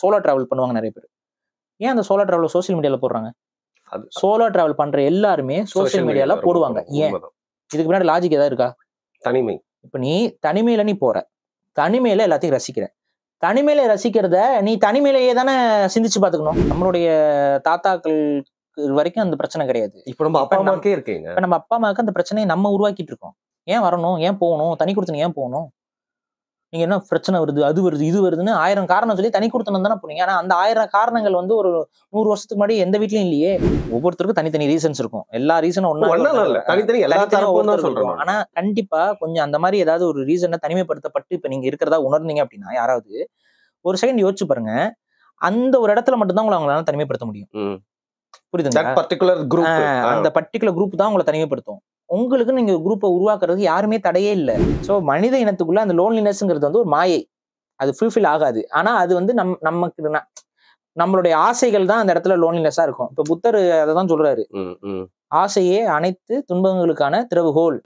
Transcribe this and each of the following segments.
Solo travel பண்ணுவாங்க நிறைய பேர். ஏன் அந்த சோலோ டிராவல் சோசியல் மீடியால போடுறாங்க? சோலோ டிராவல் பண்ற எல்லாருமே சோசியல் மீடியால போடுவாங்க. ஏன்? இதுக்கு பின்னாடி லாஜிக் ஏதாவது இருக்கா? தனிமை. இப்ப நீ தனிமையில நீ போற, தனிமையில எல்லாத்தையும் ரசிக்கிற, தனிமையில ரசிக்கிறத நீ தனிமையிலேயே தானே சிந்திச்சு பாத்துக்கணும். நம்மளுடைய தாத்தாக்கள் வரைக்கும் அந்த பிரச்சனை கிடையாது. இப்ப நம்ம அப்பா அம்மாக்கே இருக்கீங்க. இப்ப நம்ம அப்பா அம்மாவுக்கு அந்த பிரச்சனையை நம்ம உருவாக்கிட்டு இருக்கோம். ஏன் வரணும், ஏன் போகணும், தனி கொடுத்தன ஏன் போகணும்? நீங்க என்ன பிரச்சனை வருது, அது வருது, இது வருதுன்னு 1000 காரணம் சொல்லி தனி கொடுத்தனம் தானே போனீங்க. ஆனா அந்த 1000 காரணங்கள் வந்து ஒரு 100 வருஷத்துக்கு முன்னாடி எந்த வீட்லயும் இல்லையே. ஒவ்வொருத்தருக்கும் தனித்தனி ரீசன்ஸ் இருக்கும். எல்லா ரீசனும் ஒண்ணு. ஆனா கண்டிப்பா கொஞ்சம் அந்த மாதிரி ஏதாவது ஒரு ரீசனை தனிமைப்படுத்தப்பட்டு இப்ப நீங்க இருக்கிறதா உணர்ந்தீங்க அப்படின்னா, யாராவது ஒரு செகண்ட் யோசிச்சு பாருங்க, அந்த ஒரு இடத்துல மட்டும்தான் உங்களை அவங்களால தனிமைப்படுத்த முடியும். புரியுதுங்களா? அந்த பர்டிகுலர் குரூப் தான் உங்களை தனிமைப்படுத்தும். உங்களுக்கு நீங்க குரூப்பை உருவாக்குறதுக்கு யாருமே தடையே இல்லை. ஸோ மனித இனத்துக்குள்ள அந்த லோன்லினஸ்ங்கிறது வந்து ஒரு மாயை, அது ஃபுல்ஃபில் ஆகாது. ஆனா அது வந்து நமக்கு நம்மளுடைய ஆசைகள் தான் அந்த இடத்துல லோன்லினஸா இருக்கும். இப்ப புத்தர் அதை தான் சொல்றாரு, ஆசையே அனைத்து துன்பங்களுக்கான திறவுகோல்.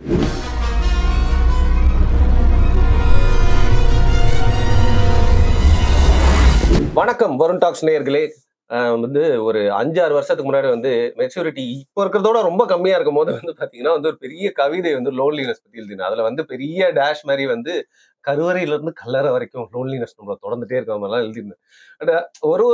வணக்கம் வருண் டாக்ஸ் நேயர்களே. வந்து ஒரு 5-6 வருஷத்துக்கு முன்னாடி வந்து மெச்சூரிட்டி இப்போ இருக்கிறதோட ரொம்ப கம்மியா இருக்கும் போது வந்து பாத்தீங்கன்னா வந்து ஒரு பெரிய கவிதை வந்து லோன்லினஸ் பத்தி எழுதினேன். அதுல வந்து பெரிய டேஷ் மாதிரி வந்து கருவறையில இருந்து கல்லறை வரைக்கும் லோன்லினஸ் நம்மள தொடர்ந்துட்டே இருக்கிற மாதிரிலாம் எழுதிருந்தேன்.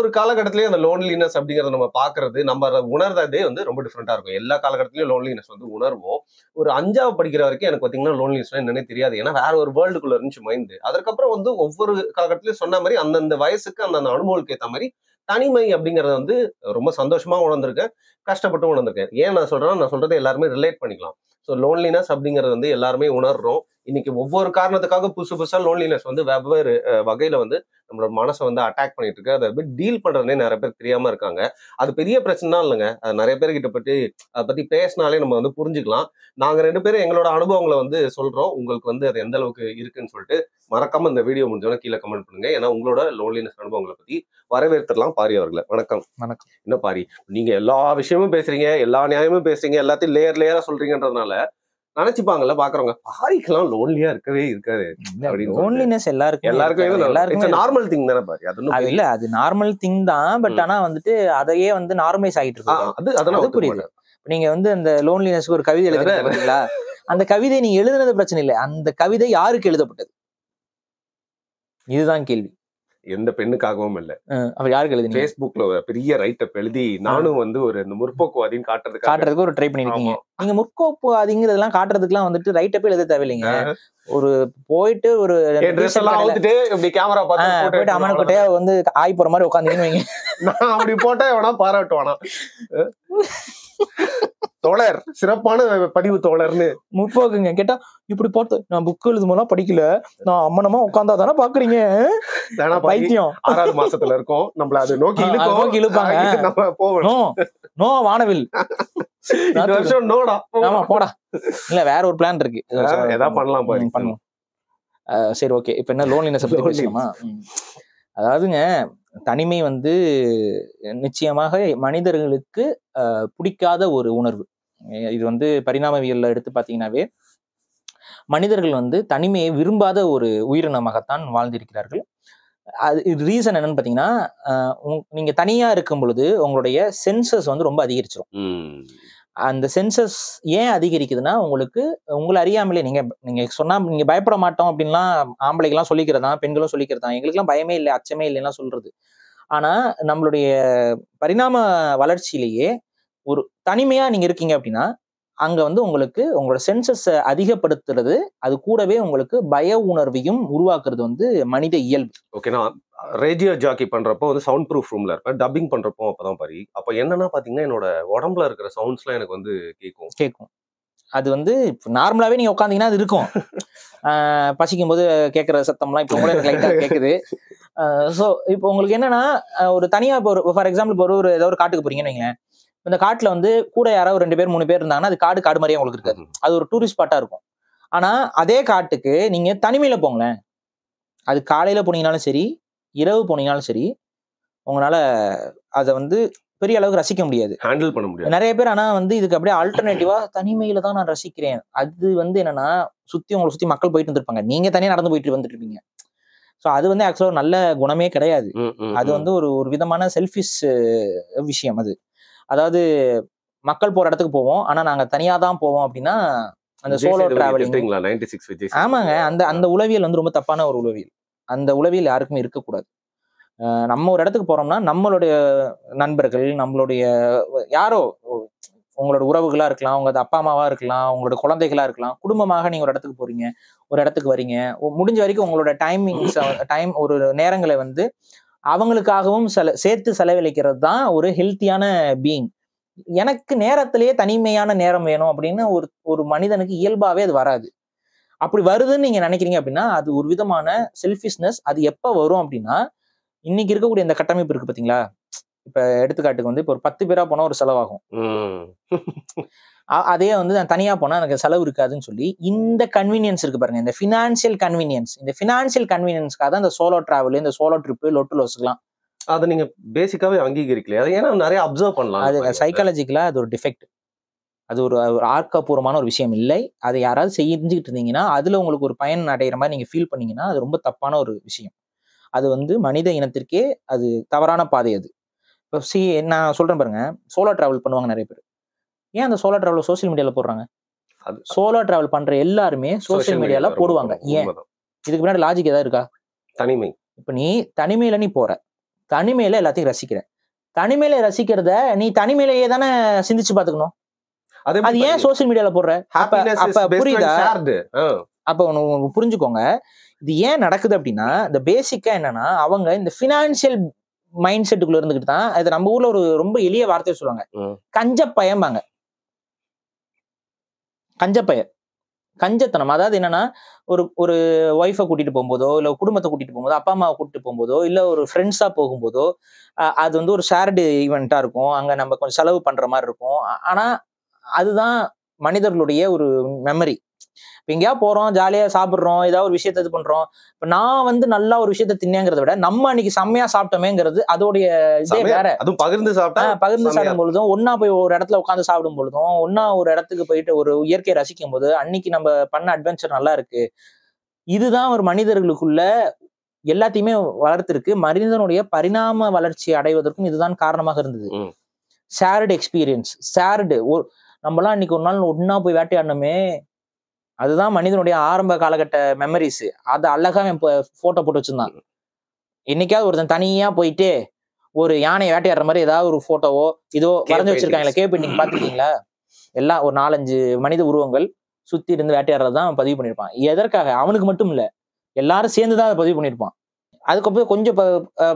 ஒரு காலகட்டத்திலயும் அந்த லோன்லினஸ் அப்படிங்கறத நம்ம பாக்குறது, நம்ம உணர்றதே வந்து ரொம்ப டிஃப்ரெண்டா இருக்கும். எல்லா காலகட்டத்திலயும் லோன்லினஸ் வந்து உணர்வோம். ஒரு 5ஆவது படிக்கிற வரைக்கும் எனக்கு பாத்தீங்கன்னா லோன்லினஸ் என்னன்னே தெரியாது. ஏன்னா வேற ஒரு வேர்ல்டுக்குள்ள இருந்துச்சு மைண்ட். அதற்கப்புறம் வந்து ஒவ்வொரு காலகட்டத்திலயும் சொன்ன மாதிரி அந்தந்த வயசுக்கு அந்தந்த அனுபவத்துக்கு ஏற்ற மாதிரி தனிமை அப்படிங்கறத வந்து ரொம்ப சந்தோஷமா உணர்ந்திருக்கேன், கஷ்டப்பட்டு உணர்ந்திருக்கேன். ஏன் நான் சொல்றதை எல்லாருமே ரிலேட் பண்ணிக்கலாம். ஸோ லோன்லினஸ் அப்படிங்கிறது வந்து எல்லாருமே உணர்றோம். இன்னைக்கு ஒவ்வொரு காரணத்துக்காக புதுசா லோன்லினஸ் வந்து வெவ்வேறு வகையில வந்து நம்மளோட மனசை வந்து அட்டாக் பண்ணிட்டு இருக்கு. அதை டீல் பண்றதுனே நிறைய பேர் தெரியாம இருக்காங்க. அது பெரிய பிரச்சனை இல்லைங்க. அது நிறைய பேர்கிட்ட அதை பத்தி பேசினாலே நம்ம வந்து புரிஞ்சுக்கலாம். நாங்க 2 பேரும் எங்களோட அனுபவங்களை வந்து சொல்றோம். உங்களுக்கு வந்து அது எந்த அளவுக்கு இருக்குன்னு சொல்லிட்டு மறக்காம இந்த வீடியோ முடிஞ்சோன்னா கீழே கமெண்ட் பண்ணுங்க. ஏன்னா உங்களோட லோன்லினஸ் அனுபவங்களை பத்தி வரவேற்கலாம் பாரி அவர்களை. வணக்கம். வணக்கம். என்ன பாரி, நீங்க எல்லா விஷயமும் பேசுறீங்க, எல்லா நியாயமும் பேசுறீங்க, எல்லாத்தையும் லேயரா சொல்றீங்கன்றதுனால நினைச்சுப்பாங்கல்ல பாக்குறவங்க, பாரிக்கெல்லாம் லோன்லியா இருக்கவே இருக்காது. லோன்லினஸ் எல்லாருக்கும் நார்மல் திங் தானே பாரி. அது இல்ல, அது நார்மல் திங் தான். பட் ஆனா வந்துட்டு அதையே வந்து நார்மலைஸ் ஆகிட்டு இருக்கு. அதெல்லாம் புரியுது. நீங்க வந்து அந்த லோன்லினஸ்க்கு ஒரு கவிதை எழுதுறீங்க பாத்தீங்களா? அந்த கவிதை நீங்க எழுதுனது பிரச்சனை இல்லை, அந்த கவிதை யாருக்கு எழுதப்பட்டது, இதுதான் கேள்வி. எந்த பெண்ணுக்காகவும் இல்ல. அவர் யாருக்கு எழுதி? Facebookல பெரிய ரைட்டப் எழுதி நானும் வந்து ஒரு முற்போக்குவாதின்னு காட்டுறதுக்கு ஒரு ட்ரை பண்ணிருக்கீங்க. நீங்க முற்போக்குவாதிங்கிறதெல்லாம் காட்டுறதுக்குலாம் வந்துட்டு ரைட்டப் எழுத தேவையில்லைங்க. ஒரு போயிட்டு ஒரு கேமரா போயிட்டு அம்மன்கிட்டயே வந்து ஆய் போற மாதிரி உட்காந்துன்னு வைங்க. நான் அப்படி போட்டா எவனா பாராட்டுவானா? தோழர், சிறப்பான பதிவு தோழர்னு. முற்போக்குங்க கேட்டா இப்படி போட்டு நான் புக் எழுதுமெல்லாம் படிக்கல, நான் அம்மனமா உட்கார்ந்தா தானே பாக்குறீங்க. பைத்தியம். 6வது மாசத்துல இருக்கோம், நம்மள அது நோக்கி இழுப்பாங்க. நம்ம போகணும். நோ வானவில். இந்த வருஷம் நோடா. ஆமா போடா. இல்ல வேற ஒரு பிளான் இருக்கு, ஏதாவது பண்ணலாம் பாரு. பண்ணுவோம். சரி ஓகே. இப்ப என்ன லோன்லினஸ் பத்தி பேசலாமா? அதாவதுங்க, தனிமை வந்து நிச்சயமாக மனிதர்களுக்கு பிடிக்காத ஒரு உணர்வு. இது வந்து பரிணாமவியல்ல எடுத்து பார்த்தீங்கன்னாவே மனிதர்கள் வந்து தனிமையை விரும்பாத ஒரு உயிரினமாகத்தான் வாழ்ந்திருக்கிறார்கள். அது ரீசன் என்னன்னு பார்த்தீங்கன்னா, நீங்க தனியா இருக்கும் பொழுது உங்களுடைய சென்சஸ் வந்து ரொம்ப அதிகரிச்சிடும். அந்த சென்சஸ் ஏன் அதிகரிக்குதுன்னா, உங்களை அறியாமலே நீங்க சொன்னா நீங்க பயப்பட மாட்டோம் அப்படின்லாம் ஆம்பளைக்கெல்லாம் சொல்லிக்கிறதா, பெண்களும் சொல்லிக்கிறதா, எங்களுக்கெல்லாம் பயமே இல்லை, அச்சமே இல்லைன்னா சொல்றது. ஆனா நம்மளுடைய பரிணாம வளர்ச்சியிலேயே ஒரு தனிமையா நீங்க இருக்கீங்க அப்படின்னா, அங்க வந்து உங்களோட சென்சஸ் அதிகப்படுத்துறது, அது கூடவே உங்களுக்கு பய உணர்வையும் உருவாக்குறது வந்து மனித இயல்பு. ஓகேனா, ரேடியோ ஜாக்கி பண்றப்போ வந்து சவுண்ட் ப்ரூஃப் ரூம்ல இருப்பேன், டப்பிங் பண்றப்போ அப்பதான் பாரி. அப்ப என்னன்னா பாத்தீங்கன்னா, என்னோட உடம்புல இருக்கிற சவுண்ட்ஸ்லாம் எனக்கு வந்து கேட்கும். அது வந்து நார்மலாவே நீங்க உட்காந்தீங்கன்னா அது இருக்கும். பசிக்கும் போது கேட்கற சத்தம்லாம் இப்போ கூட எனக்கு லைட்டா கேட்குது. ஸோ இப்போ உங்களுக்கு என்னன்னா, ஒரு தனியா இப்போ ஃபார் எக்ஸாம்பிள் இப்போ ஏதோ ஒரு காட்டுக்கு போறீங்கன்னு வைங்களேன். இந்த காட்டுல வந்து கூட யாராவது 2 பேர் 3 பேர் இருந்தாங்கன்னா அது காடு மாதிரியே உங்களுக்கு இருக்காது, அது ஒரு டூரிஸ்ட் ஸ்பாட்டா இருக்கும். ஆனா அதே காட்டுக்கு நீங்க தனிமையில போங்களேன், அது காலையில போனீங்கனாலும் சரி, இரவு போனீங்கனாலும் சரி, உங்களால அதை வந்து பெரிய அளவுக்கு ரசிக்க முடியாது, ஹேண்டில் பண்ண முடியாது. நிறைய பேர் ஆனா வந்து இதுக்கு அப்படியே ஆல்டர்னேட்டிவா தனிமையில தான் நான் ரசிக்கிறேன். அது வந்து என்னன்னா, உங்களை சுத்தி மக்கள் போயிட்டு இருந்திருப்பாங்க, நீங்க தனியா நடந்து போயிட்டு வந்துட்டு இருப்பீங்க. ஸோ அது வந்து ஆக்சுவலாக ஒரு நல்ல குணமே கிடையாது. அது வந்து ஒரு ஒரு விதமான செல்ஃபிஷ் விஷயம் அது. அதாவது மக்கள் போற இடத்துக்கு போவோம், ஆனா நாங்க தனியா தான் போவோம் அப்படின்னா அந்த சோலோ டிராவலிங். ஆமாங்க, அந்த அந்த உளவியல் வந்து ரொம்ப தப்பான ஒரு உளவியல். அந்த உளவியல் யாருக்குமே இருக்கக்கூடாது. நம்ம ஒரு இடத்துக்கு போறோம்னா நம்மளுடைய நண்பர்கள், நம்மளுடைய யாரோ உங்களோட உறவுகளா இருக்கலாம், உங்க அப்பா அம்மாவா இருக்கலாம், உங்களோட குழந்தைகளா இருக்கலாம், குடும்பமாக நீங்க ஒரு இடத்துக்கு போறீங்க, ஒரு இடத்துக்கு வரீங்க, முடிஞ்ச வரைக்கும் உங்களோட டைம் ஒரு நேரங்களை வந்து அவங்களுக்காகவும் சேர்த்து செலவழிக்கிறது தான் ஒரு ஹெல்த்தியான பீயிங். எனக்கு நேரத்திலேயே தனிமையான நேரம் வேணும் அப்படின்னு ஒரு ஒரு மனிதனுக்கு இயல்பாவே அது வராது. அப்படி வருதுன்னு நீங்க நினைக்கிறீங்க அப்படின்னா அது ஒரு விதமான செல்ஃபிஷ்னஸ். அது எப்ப வரும் அப்படின்னா, இன்னைக்கு இருக்கக்கூடிய இந்த கட்டமைப்பு இருக்கு பாத்தீங்களா? இப்ப எடுத்துக்காட்டுக்கு வந்து இப்ப ஒரு 10 பேரா போனா ஒரு செலவாகும். அதே வந்து நான் தனியா போனா எனக்கு செலவு இருக்காதுன்னு சொல்லி இந்த கன்வீனியன்ஸ் இருக்கு பாருங்க, இந்த ஃபினான்சியல் கன்வீனியன்ஸ்க்காக தான் இந்த சோலோ டிராவல், இந்த சோலோ ட்ரிப், லொட்டு லோஸ்லாம். அதை நீங்க பேசிக்காவே அங்கீகரிக்கல. அது ஏன்னா நிறைய அப்சர்வ் பண்ணலாம். அது சைக்காலஜிக்கலா அது ஒரு டிஃபெக்ட். அது ஒரு ஆக்கப்பூர்வமான ஒரு விஷயம் இல்லை. அதை யாராவது செஞ்சுக்கிட்டு இருந்தீங்கன்னா அதுல உங்களுக்கு ஒரு பயன் அடைகிற மாதிரி நீங்க ஃபீல் பண்ணீங்கன்னா அது ரொம்ப தப்பான ஒரு விஷயம். அது வந்து மனித இனத்திற்கே அது தவறான பாதை. அது இப்போ நான் சொல்றேன் பாருங்க, சோலோ டிராவல் பண்ணுவாங்க நிறைய பேர். ஏன் அந்த சோலோ டிராவல் சோசியல் மீடியால போடுறாங்க? சோலோ டிராவல் பண்ற எல்லாருமே சோசியல் மீடியால போடுவாங்க. ஏன்? இதுக்கு பின்னாடி லாஜிக் ஏதாவது இருக்கா? தனிமை. இப்ப நீ தனிமையில நீ போற, தனிமையில எல்லாத்தையும் ரசிக்கிற, தனிமையில ரசிக்கிறத நீ தனிமையிலேயே தானே சிந்திச்சு பாத்துக்கணும். அது ஏன் சோசியல் மீடியால போடுற? அப்ப புரியுதா? அப்ப ஒண்ணு புரிஞ்சுக்கோங்க, இது ஏன் நடக்குது அப்படின்னா, இந்த பேசிக்கா என்னன்னா அவங்க இந்த பினான்சியல் மைண்ட் செட்டுக்குள்ள இருந்துகிட்டு தான். அது நம்ம ஊர்ல ஒரு ரொம்ப எளிய வார்த்தையை சொல்லுவாங்க, கஞ்சப்பயம்பாங்க. கஞ்சத்தனம். அதாவது என்னன்னா, ஒரு ஒய்ஃபை கூட்டிட்டு போகும்போதோ, இல்ல குடும்பத்தை கூட்டிட்டு போகும்போதோ, அப்பா அம்மாவை கூட்டிட்டு போகும்போதோ, இல்ல ஒரு ஃப்ரெண்ட்ஸா போகும்போதோ, அது வந்து ஒரு ஷேர்டு ஈவெண்டா இருக்கும். அங்க நம்ம கொஞ்சம் செலவு பண்ற மாதிரி இருக்கும். ஆனா அதுதான் மனிதர்களுடைய ஒரு மெமரி. எங்கேயாவது போறோம், ஜாலியா சாப்பிடுறோம், ஏதாவது ஒரு விஷயத்த இது பண்றோம். இப்ப நான் வந்து நல்லா ஒரு விஷயத்த தின்னேங்கிறத விட நம்ம அன்னைக்கு செம்மையா சாப்பிட்டோமேங்கிறது அதோடைய இதே வேற. அதுவும் பகிர்ந்து சாப்பிடும் பொழுதும், ஒன்னா போய் ஒரு இடத்துல உட்காந்து சாப்பிடும் பொழுதும், ஒன்னா ஒரு இடத்துக்கு போயிட்டு ஒரு இயற்கையை ரசிக்கும் போது அன்னைக்கு நம்ம பண்ண அட்வென்ச்சர் நல்லா இருக்கு. இதுதான் ஒரு மனிதர்களுக்குள்ள எல்லாத்தையுமே வளர்த்திருக்கு. மனிதனுடைய பரிணாம வளர்ச்சி அடைவதற்கும் இதுதான் காரணமாக இருந்தது. Shared experience, shared. நம்மலாம் இன்னைக்கு ஒரு நாள் ஒன்னா போய் வேட்டையாடணுமே, அதுதான் மனிதனுடைய ஆரம்ப காலகட்ட மெமரிஸ். அதை அழகா போட்டோ போட்டு வச்சிருந்தான். என்னைக்காவது ஒருத்தன் தனியா போயிட்டு ஒரு யானை வேட்டையாடுற மாதிரி ஏதாவது ஒரு போட்டோவோ இதோ வரைஞ்சு வச்சிருக்காங்களா? கேப் பெயிண்டிங் பாத்துருக்கீங்களா? எல்லாம் ஒரு 4-5 மனித உருவங்கள் சுத்தி இருந்து வேட்டையாடுறதுதான் பதிவு பண்ணிருப்பான். எதற்காக? அவனுக்கு மட்டும் இல்ல, எல்லாரும் சேர்ந்துதான் அதை பதிவு பண்ணிருப்பான். அதுக்கப்புறம் கொஞ்சம்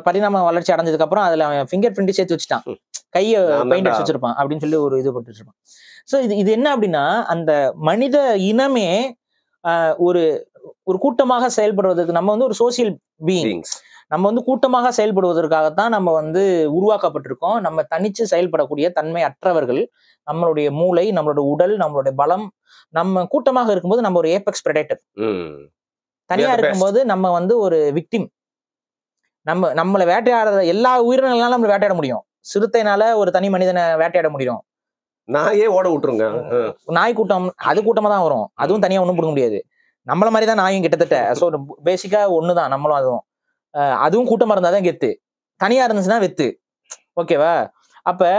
பரிணாம வளர்ச்சி அடைஞ்சதுக்கு அப்புறம் அதுல அவன் ஃபிங்கர் பிரிண்ட் சேர்த்து வச்சுட்டான், கைய பெயிண்ட் அடிச்சு வச்சிருப்பான் அப்படின்னு சொல்லி ஒரு இது போட்டு வச்சிருப்பான். சோ இது என்ன அப்படின்னா, அந்த மனித இனமே ஒரு ஒரு கூட்டமாக செயல்படுவதற்கு நம்ம வந்து ஒரு சோசியல் பீயிங்ஸ். நம்ம வந்து கூட்டமாக செயல்படுவதற்காகத்தான் நம்ம வந்து உருவாக்கப்பட்டிருக்கோம். நம்ம தனிச்சு செயல்படக்கூடிய தன்மை அற்றவர்கள். நம்மளுடைய மூளை, நம்மளோட உடல், நம்மளுடைய பலம். நம்ம கூட்டமாக இருக்கும்போது நம்ம ஒரு ஏபெக்ஸ் பிரெடேட்டர். தனியா இருக்கும்போது நம்ம வந்து ஒரு விக்டிம். நம்மளை வேட்டையாடுற எல்லா உயிரினங்களால நம்ம வேட்டையாட முடியும். சிறுத்தைனால ஒரு தனி மனிதனை வேட்டையாட முடியும். நாயே ஓட விட்டுருங்க. நாய் கூட்டம் அது கூட்டமா தான் வரும். அதுவும் தனியா ஒண்ணும் பிடிக்க முடியாது. நம்மள மாதிரிதான் நாயும் கிட்டத்தட்ட. ஸோ பேசிக்கா ஒண்ணுதான் நம்மளும் அதுவும். அதுவும் கூட்டமா இருந்தாதான் கெத்து, தனியா இருந்துச்சுன்னா வெத்து. ஓகேவா? அப்ப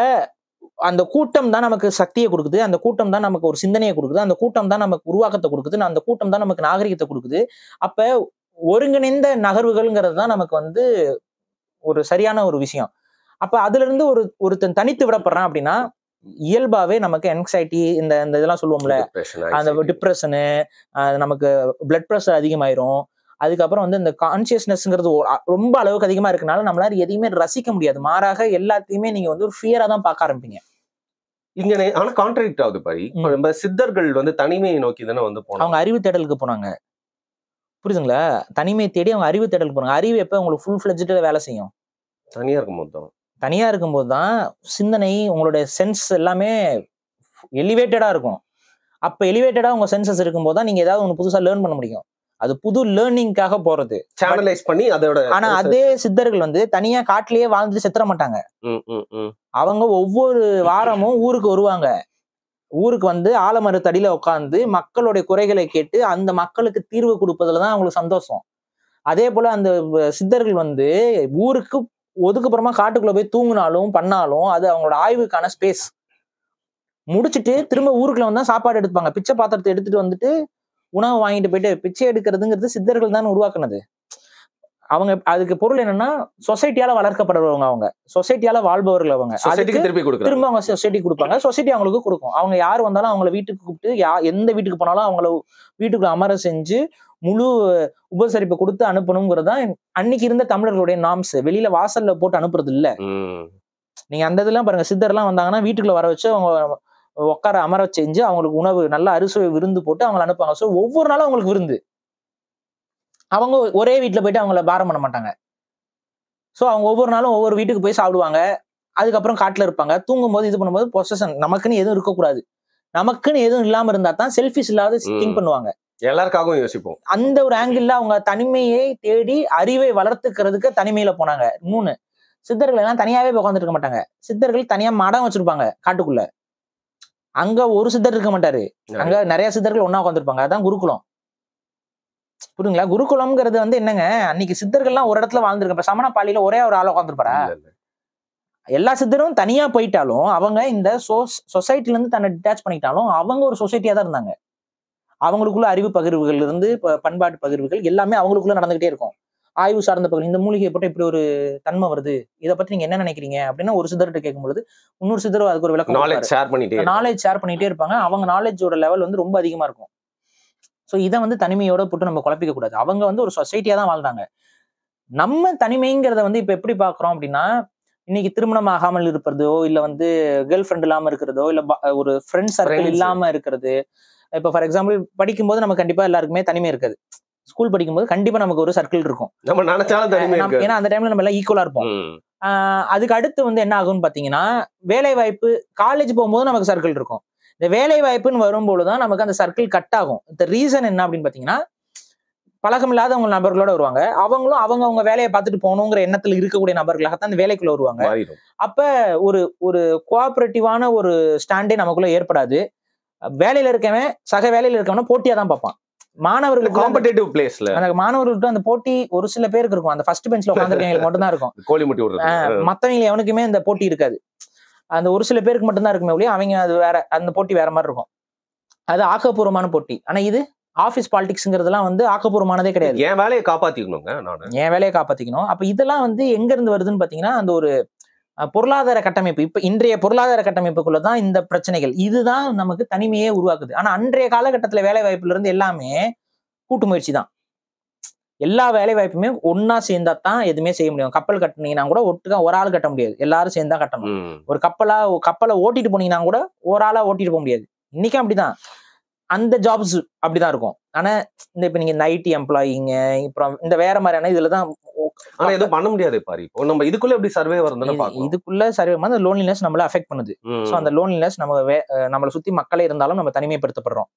அந்த கூட்டம் தான் நமக்கு சக்தியை கொடுக்குது, அந்த கூட்டம் தான் நமக்கு ஒரு சிந்தனையை கொடுக்குது, அந்த கூட்டம் தான் நமக்கு உருவாக்கத்தை கொடுக்குது, அந்த கூட்டம் தான் நமக்கு நாகரிகத்தை கொடுக்குது. அப்ப ஒருங்கிணைந்த நகர்வுகள்ங்கிறது தான் நமக்கு வந்து ஒரு சரியான ஒரு விஷயம். அப்ப அதுல இருந்து ஒருத்தன் தனித்து விடப்படுறான் அப்படின்னா இயல்பாவே நமக்கு என்சைட்டி, இந்த இதெல்லாம் சொல்லுவோம்ல, அந்த டிப்ரெஷனு, நமக்கு பிளட் ப்ரெஷர் அதிகமாயிரும். அதுக்கப்புறம் வந்து இந்த கான்சியஸ்னஸ்ங்கிறது ரொம்ப அளவுக்கு அதிகமா இருக்கனால நம்மளால எதையுமே ரசிக்க முடியாது. மாறாக எல்லாத்தையுமே நீங்க வந்து ஒரு ஃபியரா தான் பார்க்க ஆரம்பிப்பீங்க. இங்க ஆனா கான்ட்ராடிக்ட் ஆகுது பாரு. இப்ப நம்ம சித்தர்கள் வந்து தனிமையை நோக்கி தானே வந்து போனாங்க. அவங்க அறிவு தேடலுக்கு போனாங்க. புரியுதுங்களா? தனிமையை தேடி அவங்க அறிவு தேடலுக்கு போனாங்க. அறிவு எப்ப உங்களுக்கு ஃபுல் ஃபிளெட்ஜ்டா வேலை செய்யும்? தனியா இருக்கும்போது தான். தனியா இருக்கும்போது தான் சிந்தனை, உங்களுடைய சென்ஸ் எல்லாமே எலிவேட்டடா இருக்கும். அப்ப எலிவேட்டடா உங்க சென்சஸ் இருக்கும்போது தான் நீங்க ஏதாவது ஒன்று புதுசா லேர்ன் பண்ண முடியும். அது புது லேர்னிங்காக போறது, சேனலைஸ் பண்ணி அதோட. ஆனா அதே சித்தர்கள் வந்து தனியா காட்டிலேயே வாழ்ந்துட்டு செத்துற மாட்டாங்க. அவங்க ஒவ்வொரு வாரமும் ஊருக்கு வருவாங்க. ஊருக்கு வந்து ஆலமரத்தடியில உட்கார்ந்து மக்களுடைய குறைகளை கேட்டு அந்த மக்களுக்கு தீர்வு கொடுப்பதுலதான் அவங்களுக்கு சந்தோஷம். அதே போல அந்த சித்தர்கள் வந்து ஊருக்கு ஒதுக்குப்புறமா காட்டுக்குள்ள போய் தூங்கினாலும் பண்ணாலும் அது அவங்களோட ஆய்வுக்கான ஸ்பேஸ். முடிச்சுட்டு திரும்ப ஊருக்குள்ள வந்தா சாப்பாடு எடுப்பாங்க. பிச்சை பாத்திரத்தை எடுத்துட்டு வந்துட்டு உணவு வாங்கிட்டு போயிட்டு பிச்சை எடுக்கிறதுங்கிறது சித்தர்கள் தான் உருவாக்குனது. அவங்க அதுக்கு பொருள் என்னன்னா சொசைட்டியால வளர்க்கப்படுறவங்க, அவங்க சொசைட்டியால வாழ்பவர்கள், அவங்க சொசைட்டிக்கு திருப்பி கொடுக்குறாங்க. திரும்ப அவங்க சொசைட்டி கொடுப்பாங்க, சொசைட்டி அவங்களுக்கு கொடுக்கும். அவங்க யார் வந்தாலும் அவங்கள வீட்டுக்கு கூப்பிட்டு எந்த வீட்டுக்கு போனாலும் அவங்கள வீட்டுக்குள்ள அமர செஞ்சு முழு உபசரிப்பை கொடுத்து அனுப்பணுங்கிறது தான் அன்னைக்கு இருந்த தமிழர்களுடைய நாம்ஸ். வெளியில வாசல்ல போட்டு அனுப்புறது இல்ல. நீங்க அந்த இதெல்லாம் பாருங்க, சித்தர்லாம் வந்தாங்கன்னா வீட்டுக்குள்ள வர வச்சு அவங்க உட்கார அமர செஞ்சு அவங்களுக்கு உணவு நல்ல அறுசுவை விருந்து போட்டு அவங்களை அனுப்புவாங்க. ஸோ ஒவ்வொரு நாளும் அவங்களுக்கு விருந்து. அவங்க ஒரே வீட்டுல போயிட்டு அவங்கள பாரம் பண்ண மாட்டாங்க. ஸோ அவங்க ஒவ்வொரு நாளும் ஒவ்வொரு வீட்டுக்கு போய் சாப்பிடுவாங்க. அதுக்கப்புறம் காட்டுல இருப்பாங்க. தூங்கும் போது இது பண்ணும்போது பொசஷன் நமக்குன்னு எதுவும் இருக்கக்கூடாது. நமக்குன்னு எதுவும் இல்லாம இருந்தா தான் செல்ஃபிஷ் இல்லாத திங்க் பண்ணுவாங்க. எல்லாருக்காகவும் யோசிப்போம். அந்த ஒரு ஆங்கிள் அவங்க தனிமையை தேடி அறிவை வளர்த்துக்கிறதுக்கு தனிமையில போனாங்க. 3 சித்தர்கள் எல்லாம் தனியாவே உட்காந்துட்டு இருக்க மாட்டாங்க. சித்தர்கள் தனியா மடம் வச்சிருப்பாங்க காட்டுக்குள்ள. அங்க ஒரு சித்தர் இருக்க மாட்டாரு, அங்க நிறைய சித்தர்கள் ஒன்னா உட்காந்துருப்பாங்க. அதான் குருகுலம். புரியுங்களா? குருகுலம்ங்கிறது வந்து என்னங்க, அன்னைக்கு சித்தர்கள்லாம் ஒரு இடத்துல வாழ்ந்துருக்க. சமண பாலியில ஒரே ஒரு ஆள் உட்காந்துருப்பாரா? எல்லா சித்தரும் தனியா போயிட்டாலும் அவங்க இந்த சொசைட்டில இருந்து தன்னை டிட்டாச் பண்ணிக்கிட்டாலும் அவங்க ஒரு சொசைட்டியா தான் இருந்தாங்க. அவங்களுக்குள்ள அறிவு பகிர்வுகள் இருந்து பண்பாட்டு பகிர்வுகள் எல்லாமே அவங்களுக்குள்ள நடந்துகிட்டே இருக்கும். ஆய்வு சார்ந்த பகுதி, இந்த மூலிகையை போட்டு இப்படி ஒரு தன்மை வருது, இதை பத்தி நீங்க என்ன நினைக்கிறீங்க அப்படின்னு ஒரு சித்தர்கிட்ட கேட்கும்போது இன்னொரு சித்தர் அதுக்கு ஒரு விளக்கம், நாலேஜ் ஷேர் பண்ணிட்டே இருப்பாங்க. அவங்க நாலேஜோட லெவல் வந்து ரொம்ப அதிகமா இருக்கும். ஸோ இதை வந்து தனிமையோட போட்டு நம்ம குழப்பிக்க கூடாது. அவங்க வந்து ஒரு சொசைட்டியா தான் வாழ்ந்தாங்க. நம்ம தனிமைங்கிறத வந்து இப்ப எப்படி பாக்குறோம் அப்படின்னா, இன்னைக்கு திருமணம் ஆகாமல் இருப்பதோ, இல்ல வந்து கேர்ள் ஃப்ரெண்ட் இல்லாம இருக்கிறதோ, இல்ல ஒரு ஃப்ரெண்ட் சர்க்கிள் இல்லாம இருக்கிறது. இப்ப ஃபார் எக்ஸாம்பிள் படிக்கும்போது நமக்கு கண்டிப்பா எல்லாருக்குமே தனிமை இருக்காது. ஸ்கூல் படிக்கும்போது கண்டிப்பா நமக்கு ஒரு சர்க்கிள் இருக்கும். நம்ம நினைச்சாலும் தனிமை இருக்கு. ஏன்னா அந்த டைம்ல நம்ம எல்லாம் ஈக்குவலா இருப்போம். அதுக்கு அடுத்து வந்து என்ன ஆகும்னு பாத்தீங்கன்னா, வேலை வாய்ப்பு, காலேஜ் போகும்போது நமக்கு சர்க்கிள் இருக்கும். இந்த வேலை வாய்ப்புன்னு வரும்போதுதான் நமக்கு அந்த சர்க்கிள் கட் ஆகும். இந்த ரீசன் என்ன அப்படின்னு பாத்தீங்கன்னா, பழக்கம் இல்லாதவங்க நபர்களோட வருவாங்க. அவங்களும் அவங்க வேலையை பார்த்துட்டு போகணுங்கிற எண்ணத்துல இருக்கக்கூடிய நபர்களாகத்தான் அந்த வேலைக்குள்ள வருவாங்க. அப்ப ஒரு கோஆபரேட்டிவான ஒரு ஸ்டாண்டே நமக்குள்ள ஏற்படாது. வேலையில இருக்கவன் சக வேலையில இருக்கவன போட்டியா தான் பார்ப்பான். மாணவர்களுக்கு காம்படிட்டிவ் பிளேஸ்ல அந்த மாணவர்களுக்கு அந்த போட்டி ஒரு சில பேருக்கு இருக்கும். அந்த ஃபர்ஸ்ட் பெஞ்ச்ல உட்கார்ந்திருக்கவங்களுக்கு மட்டும் தான் இருக்கும். கோழி முட்டி விடுறது. மத்தவங்க எவனுக்குமே அந்த போட்டி இருக்காது. அந்த ஒரு சில பேருக்கு மட்டும் தான் இருக்குமே ஒழிய அவங்க அது வேற, அந்த போட்டி வேற மாதிரி இருக்கும். அது ஆக்கப்பூர்வமான போட்டி. ஆனா இது ஆபீஸ் பாலிடிக்ஸ்ங்கிறதுலாம் வந்து ஆக்கப்பூர்வமானதே கிடையாது. என் வேலையை காப்பாத்திக்கணுங்க, என் வேலையை காப்பாத்திக்கணும். அப்ப இதெல்லாம் வந்து எங்க இருந்து வருதுன்னு பாத்தீங்கன்னா, அந்த ஒரு பொருளாதார கட்டமைப்பு, இப்ப இன்றைய பொருளாதார கட்டமைப்புக்குள்ளதான் இந்த பிரச்சனைகள். இதுதான் நமக்கு தனிமையே உருவாக்குது. ஆனா அன்றைய காலகட்டத்துல வேலை வாய்ப்புல இருந்து எல்லாமே கூட்டு முயற்சி தான். எல்லா வேலை வாய்ப்புமே ஒன்னா சேர்ந்தா தான் எதுவுமே செய்ய முடியும். கப்பல் கட்டினீங்கன்னா கூட ஒட்டுக்கா ஒரு ஆள் கட்ட முடியாது, எல்லாரும் சேர்ந்தா கட்டணும். ஒரு கப்பலை ஓட்டிட்டு போனீங்கன்னா கூட ஒரு ஆளா ஓட்டிட்டு போக முடியாது. இன்னைக்கும் அப்படிதான். அந்த ஜாப்ஸ் அப்படிதான் இருக்கும். ஆனா இந்த இப்ப நீங்க இந்த ஐடி எம்ப்ளாயிங்க, அப்புறம் இந்த வேற மாதிரியான இதுலதான் ஆனா எதுவும் பண்ண முடியாது பாரு. இப்போ நம்ம இதுக்குள்ள எப்படி சர்வே வரணும், இதுக்குள்ள சர்வே அந்த லோன்லினஸ் நம்மள அஃபெக்ட் பண்ணுது. சோ அந்த லோன்லினஸ் நம்மளை சுத்தி மக்களே இருந்தாலும் நம்ம தனிமைப்படுத்தப்படுறோம்.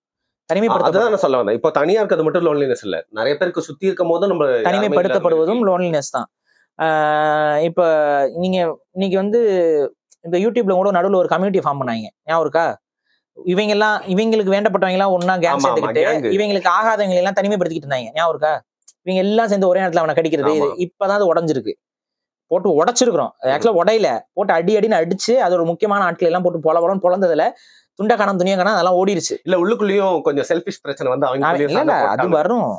தனிமைப்படுத்த சொல்ல வந்தேன். இப்போ தனியா இருக்கிறது மட்டும் லோன்லினஸ் இல்ல, நிறைய பேருக்கு சுத்தி இருக்கும் போதும் நம்ம தனிமைப்படுத்தப்படுவதும் லோன்லினஸ் தான். இப்ப நீங்க இன்னைக்கு வந்து இந்த யூடியூப்ல கூட நடுவில் ஒரு கம்யூனிட்டி ஃபார்ம் பண்ணாங்க, ஞாபகம் இருக்கா? இவங்களுக்கு வேண்டப்பட்டவங்க எல்லாம் ஒன்னா கேங் சேர்த்துக்கிட்டு இவங்களுக்கு ஆகாதவங்க எல்லாம் தனிமைப்படுத்திக்கிட்டு இருந்தாங்க, ஞாபகம் இருக்கா? இவங்க எல்லாம் சேர்ந்து ஒரே நேரத்துல அவனை கடிக்கிறது. இப்பதான் அது உடஞ்சிருக்கு, போட்டு உடைச்சிருக்கிறோம். ஆக்சுவலா உடையில போட்டு அடின்னு அடிச்சு அது ஒரு முக்கியமான ஆட்கள் எல்லாம் போட்டு பொலன்னு பொழந்ததுல துண்டா காணாம துணியா காணாம அதெல்லாம் ஓடிடுச்சு. இல்ல உள்ளுக்குள்ளேயும் கொஞ்சம் செல்ஃபிஷ் பிரச்சனை வந்து அது வரும்.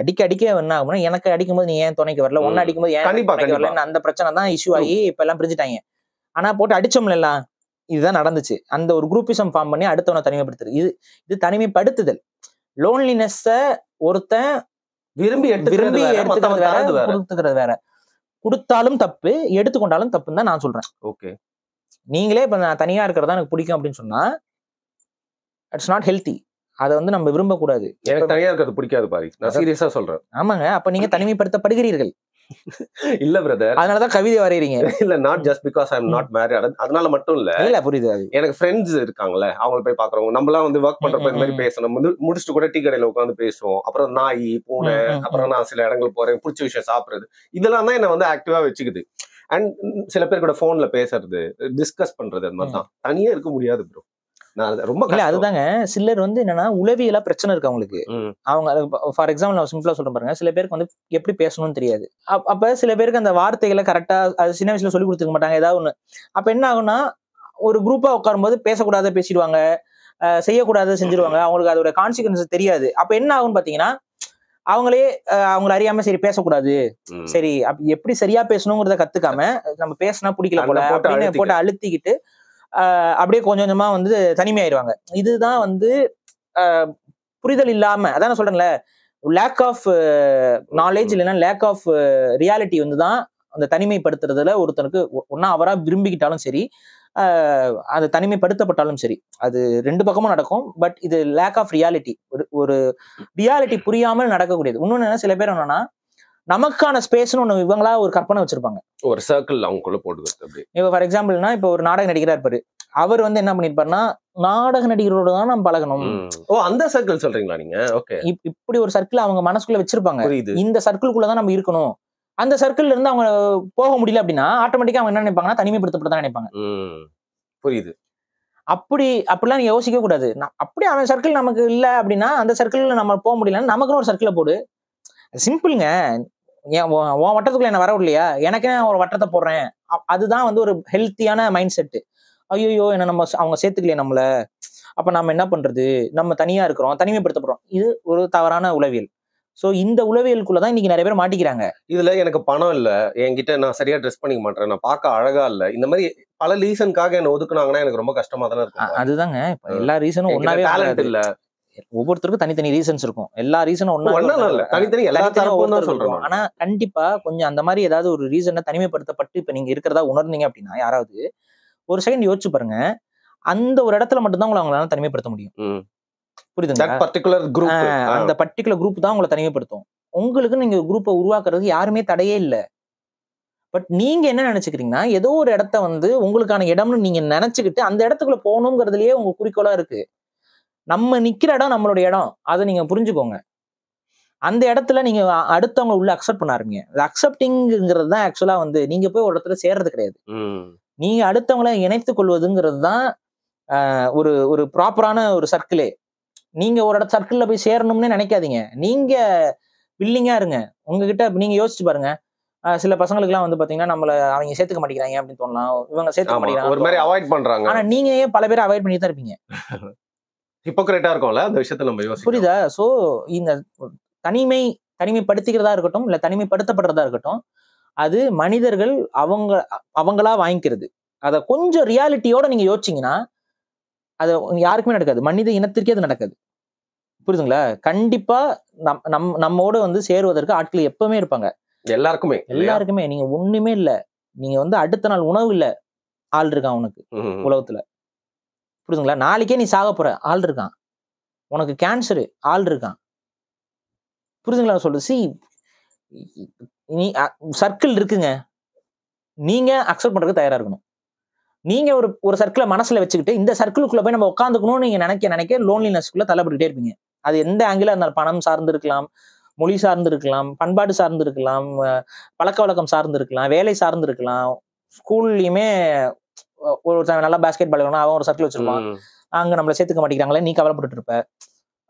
அடிக்க என்ன ஆகும்னா, எனக்கு அடிக்கும்போது நீ ஏன் துணைக்கு வரல, ஒன்னு அடிக்கும்போது ஏன் வரல, அந்த பிரச்சனை தான் இஷ்யூ ஆகி இப்ப எல்லாம் பிரிஞ்சுட்டாங்க. ஆனா போட்டு அடிச்சோம்ல எல்லாம், இதுதான் நடந்துச்சு. அந்த ஒரு குரூப்பிசம் ஃபார்ம் பண்ணி அடுத்தவனை தனிமைப்படுத்துறது. இது தனிமைப்படுத்துதல். லோன்லினஸ் ஒருத்தன் விரும்பி எடுத்துக்கிறது வேற. கொடுத்தாலும் தப்பு, எடுத்துக்கொண்டாலும் தப்புன்னு தான் நான் சொல்றேன். ஓகே, நீங்களே இப்ப நான் தனியா இருக்கிறதா எனக்கு பிடிக்கும் அப்படின்னு சொன்னா இட்ஸ் நாட் ஹெல்தி. அதை வந்து நம்ம விரும்பக்கூடாது. எனக்கு தனியா இருக்கிறது பிடிக்காது பாரு, நான் சீரியஸா சொல்றேன். ஆமாங்க, அப்ப நீங்க தனிமைப்படுத்தப்படுகிறீர்கள். இல்ல பிரதர், அதனாலதான் கவிதை வரையறீங்க. இல்ல, not just because I am not married, அதனால மட்டும் இல்ல. இல்ல, புரியுது. எனக்கு ஃப்ரெண்ட்ஸ் இருக்காங்கல்ல, அவங்களை போய் பாக்குறவங்க, நம்ம எல்லாம் வந்து ஒர்க் பண்றப்ப இந்த மாதிரி பேசணும், வந்து முடிச்சுட்டு கூட டீ கடையில உட்காந்து பேசுவோம். அப்புறம் நாய் பூனை, அப்புறம் நான் சில இடங்கள் போறேன், பிடிச்ச விஷயம் சாப்பிடுறது, இதெல்லாம் தான் என்ன வந்து ஆக்டிவா வச்சுக்குது. அண்ட் சில பேர் கூட போன்ல பேசுறது, டிஸ்கஸ் பண்றது, அது மாதிரிதான். தனியா இருக்க முடியாது ப்ரோ. நான் ரொம்ப இல்ல அதுதாங்க சிலர் வந்து என்னன்னா உளவியலா பிரச்சனை இருக்கு அவங்களுக்கு. அவங்க ஃபார் எக்ஸாம்பிள் நான் சிம்பிளா சொல்றேன் பாருங்க, சில பேருக்கு வந்து எப்படி பேசணும்னு தெரியாது. அப்ப சில பேருக்கு அந்த வார்த்தைகளை கரெக்டா அது சின்ன வயசுல சொல்லி கொடுத்துக்க மாட்டாங்க ஏதாவது ஒண்ணு. அப்ப என்ன ஆகும்னா ஒரு குரூப்பா உட்காரும்போது பேசக்கூடாத பேசிடுவாங்க, செய்யக்கூடாத செஞ்சிருவாங்க. அவங்களுக்கு அதோட கான்சிக்வன்ஸ் தெரியாது. அப்ப என்ன ஆகும்னு பாத்தீங்கன்னா அவங்களே அவங்களை அறியாம சரி பேசக்கூடாது, சரி எப்படி சரியா பேசணுங்கிறத கத்துக்காம நம்ம பேசினா பிடிக்கல போல அப்படின்னு போட்டு அழுத்திக்கிட்டு அப்படியே கொஞ்சம் கொஞ்சமா வந்து தனிமையாயிருவாங்க. இதுதான் வந்து புரிதல் இல்லாம, அதான் நான் சொல்றேன்ல, லேக் ஆஃப் நாலேஜ் இல்லைன்னா லேக் ஆஃப் ரியாலிட்டி வந்து தான் அந்த தனிமைப்படுத்துறதுல ஒருத்தனுக்கு ஒன்னா அவரா விரும்பிக்கிட்டாலும் சரி, அது தனிமைப்படுத்தப்பட்டாலும் சரி, அது ரெண்டு பக்கமும் நடக்கும். பட் இது லேக் ஆஃப் ரியாலிட்டி, ஒரு ரியாலிட்டி புரியாமல் நடக்கக்கூடியது. இன்னொன்னு சில பேர் என்னன்னா நமக்கான ஸ்பேஸ்னு ஒண்ணு இவங்களா ஒரு கற்பனை வச்சிருப்பாங்க, ஒரு சர்க்கிள் அவங்களுக்குள்ள போடுறது. இப்போ ஃபார் எக்ஸாம்பிள்னா இப்போ ஒரு நாடக நடிகரா இருப்பாரு, அவர் வந்து என்ன பண்ணிருப்பாருன்னா நாடக நடிகரோட தான் நம்ம பழகணும். ஓ அந்த சர்க்கிள் சொல்றீங்களா நீங்க? ஓகே, இப்படி ஒரு சர்க்கிள் அவங்க மனசுக்குள்ள வச்சிருப்பாங்க. இந்த சர்க்கிள்குள்ளதான் நம்ம இருக்கணும். அந்த சர்க்கிள்ல இருந்து அவங்க போக முடியல அப்படின்னா ஆட்டோமேட்டிக்கா அவங்க என்ன நினைப்பாங்கன்னா தனிமைப்படுத்தப்பட்டதான் நினைப்பாங்க. புரியுது. அப்படிலாம் நீங்க யோசிக்க கூடாது. அப்படி அவன் சர்க்கிள் நமக்கு இல்ல அப்படின்னா அந்த சர்க்கிள்ல நம்ம போக முடியலன்னா நமக்குன்னு ஒரு சர்க்கிளை போடு. சிம்பிள்ங்க. உன் வட்டத்துக்குள்ள என்ன வர இல்லையா, எனக்கு ஒரு வட்டத்தை போடுறேன். அதுதான் வந்து ஒரு ஹெல்த்தியான மைண்ட் செட்டு. ஐயோ என்ன நம்ம அவங்க சேர்த்துக்கலையே நம்மள, அப்ப நம்ம என்ன பண்றது, நம்ம தனியா இருக்கிறோம், தனிமைப்படுத்தப்படுறோம். இது ஒரு தவறான உளவியல். சோ இந்த உளவியலுக்குள்ளதான் இன்னைக்கு நிறைய பேர் மாட்டிக்கிறாங்க. இதுல எனக்கு பணம் இல்ல, என்கிட்ட நான் சரியா ட்ரெஸ் பண்ணிக்க மாட்டேன், நான் பார்க்க அழகா இல்ல, இந்த மாதிரி பல ரீசனுக்காக என்ன ஒதுக்குனாங்கன்னா எனக்கு ரொம்ப கஷ்டமா தானே இருக்கும். அதுதாங்க எல்லா ரீசனும் ஒன்னாவே டேலண்ட் இல்ல, ஒவ்வொருத்தருக்கும் தனித்தனி ரீசன்ஸ் இருக்கும். எல்லா ரீசனும் ஒன்னா தனித்தனி எல்லாத்தையும் சொல்றோம். ஆனா கண்டிப்பா கொஞ்சம் அந்த மாதிரி ஏதாவது ஒரு ரீசனை தனிமைப்படுத்தப்பட்டு இப்ப நீங்க இருக்கிறதா உணர்ந்தீங்க அப்படின்னா யாராவது ஒரு செகண்ட் யோசிச்சு பாருங்க, அந்த ஒரு இடத்துல மட்டும்தான் உங்களை அவங்களால தனிமைப்படுத்த முடியும். புரியுதுங்களா? அந்த பர்டிகுலர் குரூப் தான் உங்களை தனிமைப்படுத்தும். உங்களுக்கு நீங்க குரூப்பை உருவாக்குறதுக்கு யாருமே தடையே இல்லை. பட் நீங்க என்ன நினைச்சுக்கிறீங்கன்னா ஏதோ ஒரு இடத்த வந்து உங்களுக்கான இடம்னு நீங்க நினைச்சுக்கிட்டு அந்த இடத்துக்குள்ள போகணுங்கிறதுலயே உங்க குறிக்கோளா இருக்கு. நம்ம நிக்கிற இடம் நம்மளோட இடம், அதை நீங்க புரிஞ்சுக்கோங்க. அந்த இடத்துல நீங்க அடுத்தவங்க உள்ள அக்செப்ட் பண்ண ஆரம்பிங்க. அக்செப்டிங்கிறது தான் ஆக்சுவலா வந்து நீங்க போய் ஒரு இடத்துல சேர்றது கிடையாது. நீங்க அடுத்தவங்களை இணைத்துக் கொள்வதுங்கிறது தான் ஒரு ஒரு ப்ராப்பரான ஒரு சர்க்கிளே. நீங்க ஒரு இடத்துல சர்க்கிள்ல போய் சேரணும்னு நினைக்காதீங்க. நீங்க வில்லிங்கா இருங்க. உங்ககிட்ட நீங்க யோசிச்சு பாருங்க, சில பசங்களுக்கு எல்லாம் வந்து பாத்தீங்கன்னா நம்மள அவங்க சேர்த்துக்க மாட்டேங்கிறாங்க அப்படின்னு தோணலாம், இவங்க சேர்த்துக்க மாட்டேங்கிறாங்க, ஒரு மாதிரி அவாய்ட் பண்றாங்க. ஆனா நீங்க ஏன் பல பேரை அவாய்ட் பண்ணி தான் இருப்பீங்க. ஹிப்போக்ரேட்டா இருக்கும்ல அந்த விஷயத்துல நம்ம யோசிக்கணும். புரியுதா? சோ இந்த தனிமைப்படுத்திக்கிறதா இருக்கட்டும் இல்ல தனிமைப்படுத்தப்படுறதா இருக்கட்டும், அது மனிதர்கள் அவங்களா வாங்கிக்கிறது. அத கொஞ்சம் ரியாலிட்டியோட நீங்க யோசிச்சீங்கன்னா அது யாருக்குமே நடக்காது, மனித இனத்திற்கே அது நடக்காது. புரியுதுங்களா? கண்டிப்பா நம்மோட வந்து சேருவதற்கு ஆட்கள் எப்பவுமே இருப்பாங்க. எல்லாருக்குமே நீங்க ஒண்ணுமே இல்ல, நீங்க வந்து அடுத்த நாள் உணவு இல்ல ஆள் இருக்கான் உனக்கு உலகத்துல. புரியுதுங்களா? நாளைக்கே நீ சாக போற ஆள் இருக்கான், உனக்கு கேன்சரு ஆள் இருக்கான். புரியுதுங்களா சொல்றது? நீ சர்க்கிள் இருக்குங்க, நீங்க அக்செப்ட் பண்றதுக்கு தயாரா இருக்கணும். நீங்க ஒரு சர்க்கிளை மனசுல வச்சுக்கிட்டு இந்த சர்க்கிளுக்குள்ள போய் நம்ம உட்காந்துக்கணும்னு நீங்க நினைக்க லோன்லினஸ்க்குள்ள தள்ளப்பட்டுட்டே இருப்பீங்க. அது எந்த ஆங்கிலா இருந்தாலும், பணம் சார்ந்து இருக்கலாம், மொழி சார்ந்து இருக்கலாம், பண்பாடு சார்ந்து இருக்கலாம், பழக்க வழக்கம் சார்ந்து இருக்கலாம், வேலை சார்ந்து இருக்கலாம். ஸ்கூல்லயுமே ஒரு நல்லா பாஸ்கெட் பால் அவன் ஒரு சர்க்கிள் வச்சிருப்பான், அங்க நம்மள சேர்த்துக்க மாட்டேங்கிறாங்களே நீ கவலைப்பட்டு இருப்ப.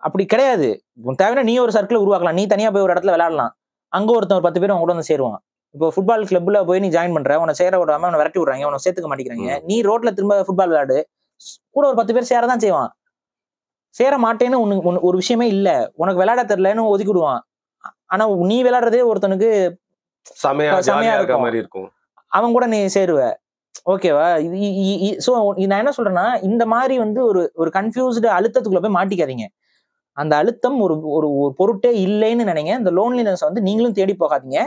அப்படி கிடையாது. தேவைன்னா நீ ஒரு சர்க்கிள் உருவாக்கலாம், நீ தனியா போய் ஒரு இடத்துல விளையாடலாம், அங்க ஒருத்தன் 10 பேர் அவங்க கூட வந்து சேருவான். இப்போ ஃபுட்பால் கிளப்ல போய் நீ ஜாயின் பண்ற, உன சேர விடாம அவனை விரட்டி விடுறாங்க, அவனை சேர்த்துக்க மாட்டேங்கிறாங்க. நீ ரோட்ல திரும்ப ஃபுட்பால் விளையாடு, கூட ஒரு 10 பேர் சேரதான் செய்வான். சேர மாட்டேன்னு ஒரு விஷயமே இல்ல, உனக்கு விளையாட தெரியலன்னு ஒதுக்கி விடுவான். ஆனா நீ விளையாடுறதே ஒருத்தனுக்கு செமையா இருக்கும், அவன் கூட நீ சேருவ. ஓகேவா? சோ நான் என்ன சொல்றேன்னா இந்த மாதிரி வந்து ஒரு கன்ஃபியூஸ்டு அழுத்தத்துக்குள்ள போய் மாட்டிக்காதீங்க. அந்த அழுத்தம் ஒரு ஒரு பொருட்டே இல்லைன்னு நினைங்க. இந்த லோன்லினஸ் வந்து நீங்களும் தேடி போகாதீங்க,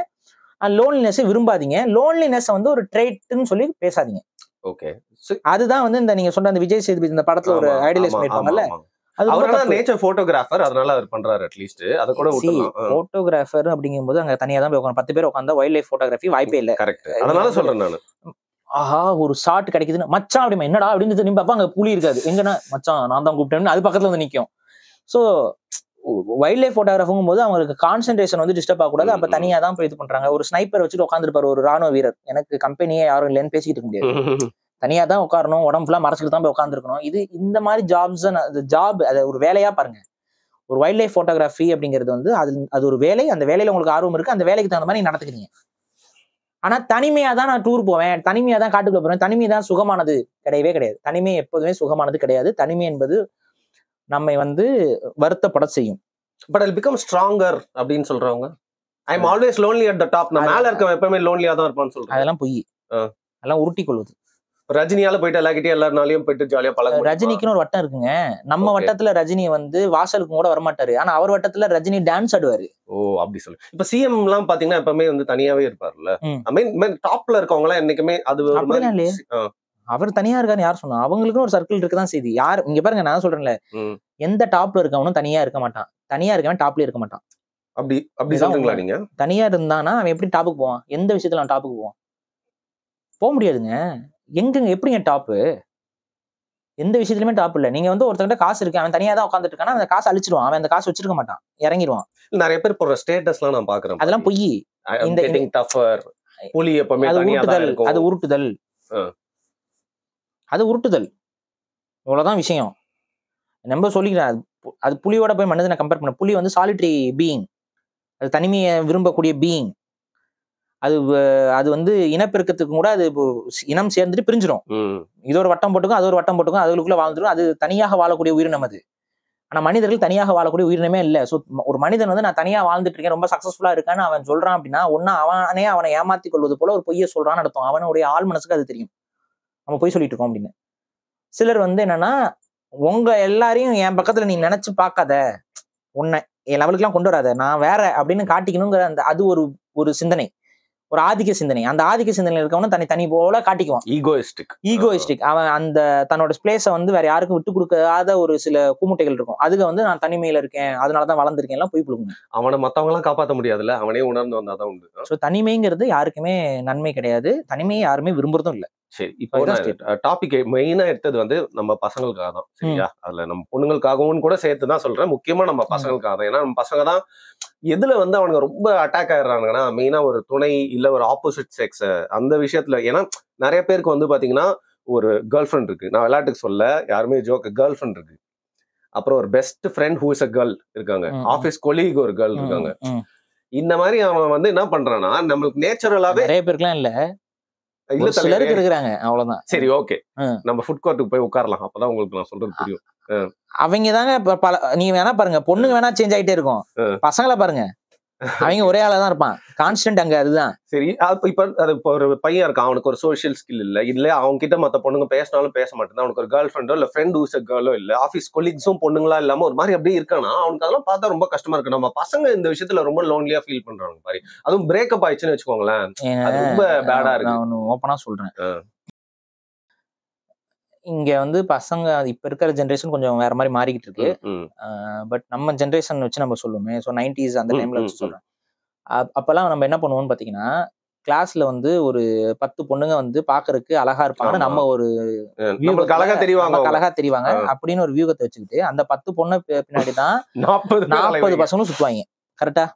லோன்லினஸ் விரும்பாதீங்க. லோன்லினஸ் வந்து ஒரு ட்ரேட்னு சொல்லி பேசாதீங்க. ஓகே, அதுதான் வந்து இந்த நீங்க சொன்ன அந்த விஜய் சேதுபதி இந்த படத்துல ஒரு ஐடியலைஸ் பண்ணிருப்பாங்கல்ல, நேச்சர் போட்டோகிராஃபர், அதனால அவர் பண்றாரு. அட்லீஸ்ட் அத கூட போட்டோகிராஃபர் அப்படிங்கும்போது அங்க தனியா தான் போய் உட்கார்ந்து 10 பேர் உட்கார்ந்தா வைல்ட் லைஃப் போட்டோகிராஃபி வாய்ப்பே இல்ல. கரெக்ட், அதனால சொல்றேன் நானு. ஆஹா ஒரு ஷாட் கிடைக்குதுன்னு மச்சான் அப்படிமா என்னடா அப்படின்னு திரும்பி பாப்பா அங்க புலி இருக்காது, எங்கன்னா மச்சான் நான் தான் கூப்பிட்டேன்னு அது பக்கத்துல வந்து நிக்கும். சோ வைல்ட் லைஃப் போட்டோகிராஃபுங்கும் போது அவங்களுக்கு கான்சென்ட்ரேஷன் வந்து டிஸ்டர்ப் ஆகக்கூடாது. அப்ப தனியா தான் போய் இது பண்றாங்க. ஒரு ஸ்னைப்பர் வச்சுட்டு உட்காந்துருப்பாரு ஒரு ராணுவ வீரர், எனக்கு கம்பெனியே யாரும் இல்லைன்னு பேசிட்டு இருக்க முடியாது. தனியா தான் உட்காரணும், உடம்பு ஃபுல்லா மறைச்சிட்டு தான் போய் உட்காந்துருக்கணும். இந்த மாதிரி ஜாப் அதை ஒரு வேலையா பாருங்க. ஒரு வைல்ட் லைஃப் போட்டோகிராஃபி அப்படிங்கிறது வந்து அது ஒரு வேலை. அந்த வேலையில உங்களுக்கு ஆர்வம் இருக்கு, அந்த வேலைக்கு தகுந்த மாதிரி நடத்துக்கிறீங்க. ஆனா தனிமையா தான் நான் டூர் போவேன், தனிமையா தான் காட்டுக்குள்ள போறேன், தனிமை தான் சுகமானது, கிடையவே கிடையாது. தனிமை எப்போதுமே சுகமானது கிடையாது. தனிமை என்பது நம்மை வந்து வருத்தப்பட செய்யும். பட் ஐ பிகம் ஸ்ட்ராங்கர் அப்படின்னு சொல்றவங்க, I am always lonely at the top, நான் மேல இருக்கவன் எப்பவுமே லோன்லியா தான் இருப்பான்னு சொல்றேன். அதெல்லாம் பொய். அதெல்லாம் உருட்டி கொள்வது. ரஜினியால போயிட்டு எல்லாக்கிட்டே எல்லாருனாலையும் போயிட்டு ஜாலியா பழக. ரஜினிக்குன்னு ஒரு வட்டம் இருக்குங்க. நம்ம வட்டத்துல ரஜினி வந்து வாசலுக்கு கூட வரமாட்டாரு. ஆனா அவர் வட்டத்துல ரஜினி டான்ஸ் ஆடுவாரு. ஓ அப்படி சொல்லு. இப்ப சிஎம் எல்லாம் பாத்தீங்கன்னா எப்பவுமே வந்து தனியாவே இருப்பாருல்ல. ஐ மீன் டாப்ல இருக்கவங்க எல்லாம் என்னைக்குமே அது அவர் தனியா இருக்காருன்னு யார் சொன்னா? அவங்களுக்கும் ஒரு சர்க்கிள் இருக்குதான் செய்தி. யார் இங்க பாருங்க, நான் சொல்றேன்ல, எந்த டாப்ல இருக்கவனும் தனியா இருக்க மாட்டான். தனியா இருக்கவன் டாப்லயே இருக்க மாட்டான். அப்படி சொல்றீங்களா நீங்க? தனியா இருந்தானா அவன் எப்படி டாப்புக்கு போவான்? எந்த விஷயத்துல அவன் டாப்புக்கு போவான்? போக முடியாதுங்க. எங்கங்க எப்படிங்க டாப்பு? எந்த விஷயத்துலயுமே டாப் இல்ல. நீங்க வந்து ஒருத்தங்கிட்ட காசு இருக்கு, அவன் தனியா தான் உட்காந்துட்டு இருக்கானா, அந்த காசு அழிச்சிடுவான். அவன் அந்த காசு வச்சிருக்க மாட்டான், இறங்கிடுவான். நிறைய பேர் போடுற ஸ்டேட்டஸ்லாம் நான் பாக்குறேன். அதெல்லாம் பொய். இந்த புலி எப்பவுமே தனியா தான் இருக்கும். அது உருட்டுதல். அது உருட்டுதல். இவ்வளவுதான் விஷயம். நம்ம சொல்லிக்கிறேன், அது புலியோட போய் மனிதனை கம்பேர் பண்ண. புலி வந்து சாலிட்டரி பீயிங், அது தனிமையை விரும்பக்கூடிய பீயிங். அது வந்து இனப்பெருக்கத்துக்கு கூட அது இனம் சேர்ந்துட்டு பிரிஞ்சிடும். இது ஒரு வட்டம் போட்டுக்கும், அது ஒரு வட்டம் போட்டுக்கும், அதுக்குள்ள வாழ்ந்துடும். அது தனியாக வாழக்கூடிய உயிரினம் அது. ஆனா மனிதர்கள் தனியாக வாழக்கூடிய உயிரினமே இல்லை. ஸோ ஒரு மனிதன் வந்து நான் தனியா வாழ்ந்துட்டு இருக்கேன், ரொம்ப சக்சஸ்ஃபுல்லா இருக்கான்னு அவன் சொல்றான் அப்படின்னா, ஒன்னா அவனை ஏமாத்தி கொள்வது போல ஒரு பொய்யை சொல்றான்னு அர்த்தம். அவனுடைய ஆள் மனசுக்கு அது தெரியும், நம்ம பொய் சொல்லிட்டு இருக்கோம் அப்படின்னு. சிலர் வந்து என்னன்னா, உங்க எல்லாரையும் என் பக்கத்துல நீ நினைச்சு பார்க்காத, உன்னை என் லெவலுக்குலாம் கொண்டு வராத, நான் வேற அப்படின்னு காட்டிக்கணுங்கிற அந்த அது ஒரு சிந்தனை, ஒரு ஆதிக்க சிந்தனை. அந்த ஆதிக்க சிந்தனையில் இருக்கவனும் தனி போல காட்டிக்குவான். ஈகோயிஸ்டிக். அவன் அந்த தன்னோட ஸ்பேஸை வந்து வேற யாருக்கும் விட்டு கொடுக்காத ஒரு சில கூமுட்டைகள் இருக்கும். அதுக்கு வந்து நான் தனிமையில இருக்கேன், அதனாலதான் வளர்ந்துருக்கேன் எல்லாம் போய் புழுங்க. அவனை மத்தவங்க எல்லாம் காப்பாற்ற முடியாதுல்ல, அவனே உணர்ந்து வந்தாதான் உண்டு. ஸோ தனிமைங்கிறது யாருக்குமே நன்மை கிடையாது. தனிமையை யாருமே விரும்புறதும் இல்லை. சரி, இப்போ டாபிக் மெயினா எடுத்தது வந்து நம்ம பசங்களுக்காக தான், சரியா? அதுல நம்ம பொண்ணுங்களுக்காகவும் கூட சேர்த்து தான் சொல்றேன். முக்கியமா நம்ம பசங்களுக்காக தான். ஏன்னா நம்ம பசங்க தான் எதுல வந்து அவனுங்க ரொம்ப அட்டாக் ஆயிடுறாங்கன்னா, மெயினா ஒரு துணை இல்ல ஒரு ஆப்போசிட் செக்ஸ் அந்த விஷயத்துல. ஏன்னா நிறைய பேருக்கு வந்து பாத்தீங்கன்னா ஒரு கேர்ள் ஃப்ரெண்ட் இருக்கு, நான் விளையாட்டுக்கு சொல்ல, யாருமே ஜோக், கேர்ள் ஃப்ரெண்ட் இருக்கு. அப்புறம் ஒரு best friend who is a girl இருக்காங்க, ஆபீஸ் கொலீக் ஒரு கேர்ள் இருக்காங்க. இந்த மாதிரி அவன் வந்து என்ன பண்றான்னா, நம்மளுக்கு நேச்சுரலாவே நிறைய பேருக்குலாம் இல்ல, சிலருக்கு இருக்கிறாங்க, அவ்வளவுதான். சரி, ஓகே, நம்ம ஃபுட் கோர்ட்டுக்கு போய் உட்காரலாம், அப்பதான் உங்களுக்கு நான் சொல்றது புரியும். அவங்க தாங்க நீங்க வேணா பாருங்க, பொண்ணுங்க வேணா சேஞ்ச் ஆயிட்டே இருக்கும், பசங்களை பாருங்க அவங்க ஒரே ஆளா தான் இருப்பான், கான்ஸ்டன்ட் அங்க. அதுதான் சரி. இப்ப ஒரு பையன் இருக்கான், அவனுக்கு ஒரு சோசியல் ஸ்கில் இல்ல அவங்க கிட்ட மத்த பொண்ணுங்க பேசினாலும் பேச மாட்டேன், அவனுக்கு ஒரு கேர்ள் ஃப்ரெண்டோ இல்ல ஃப்ரெண்ட் ஹூஸ் அ கேர்ளோ இல்ல, ஆஃபீஸ் கொலீக்ஸும் பொண்ணுங்களா இல்லாம ஒரு மாதிரி அப்படியே இருக்கானா, அவனுக்கு அதெல்லாம் பார்த்தா ரொம்ப கஷ்டமா இருக்கு. நம்ம பசங்க இந்த விஷயத்துல ரொம்ப லோன்லியா ஃபீல் பண்றாங்க பாரு. அதுவும் பிரேக்கப் ஆயிடுச்சுன்னு வச்சுக்கோங்களேன், ரொம்ப பேடா இருக்கு. நான் ஓப்பனா சொல்றேன், இங்க வந்து பசங்க இப்ப இருக்கிற ஜென்ரேஷன் கொஞ்சம் வேற மாதிரி மாறிக்கிட்டு இருக்கு. பட் நம்ம ஜென்ரேஷன் வச்சு நம்ம சொல்லுவோமே, ஸோ 90s அந்த டைம்ல வச்சு சொல்றேன். அப்பெல்லாம் நம்ம என்ன பண்ணுவோம்னு பாத்தீங்கன்னா, கிளாஸ்ல வந்து ஒரு 10 பொண்ணுங்க வந்து பாக்குறதுக்கு அழகா இருப்பாங்க, நம்ம ஒரு அழகா தெரிவாங்க அப்படின்னு ஒரு வியூகத்தை வச்சுக்கிட்டு அந்த 10 பொண்ணு பின்னாடிதான் 40 பசங்களும் சுத்துவாங்க, கரெக்டா?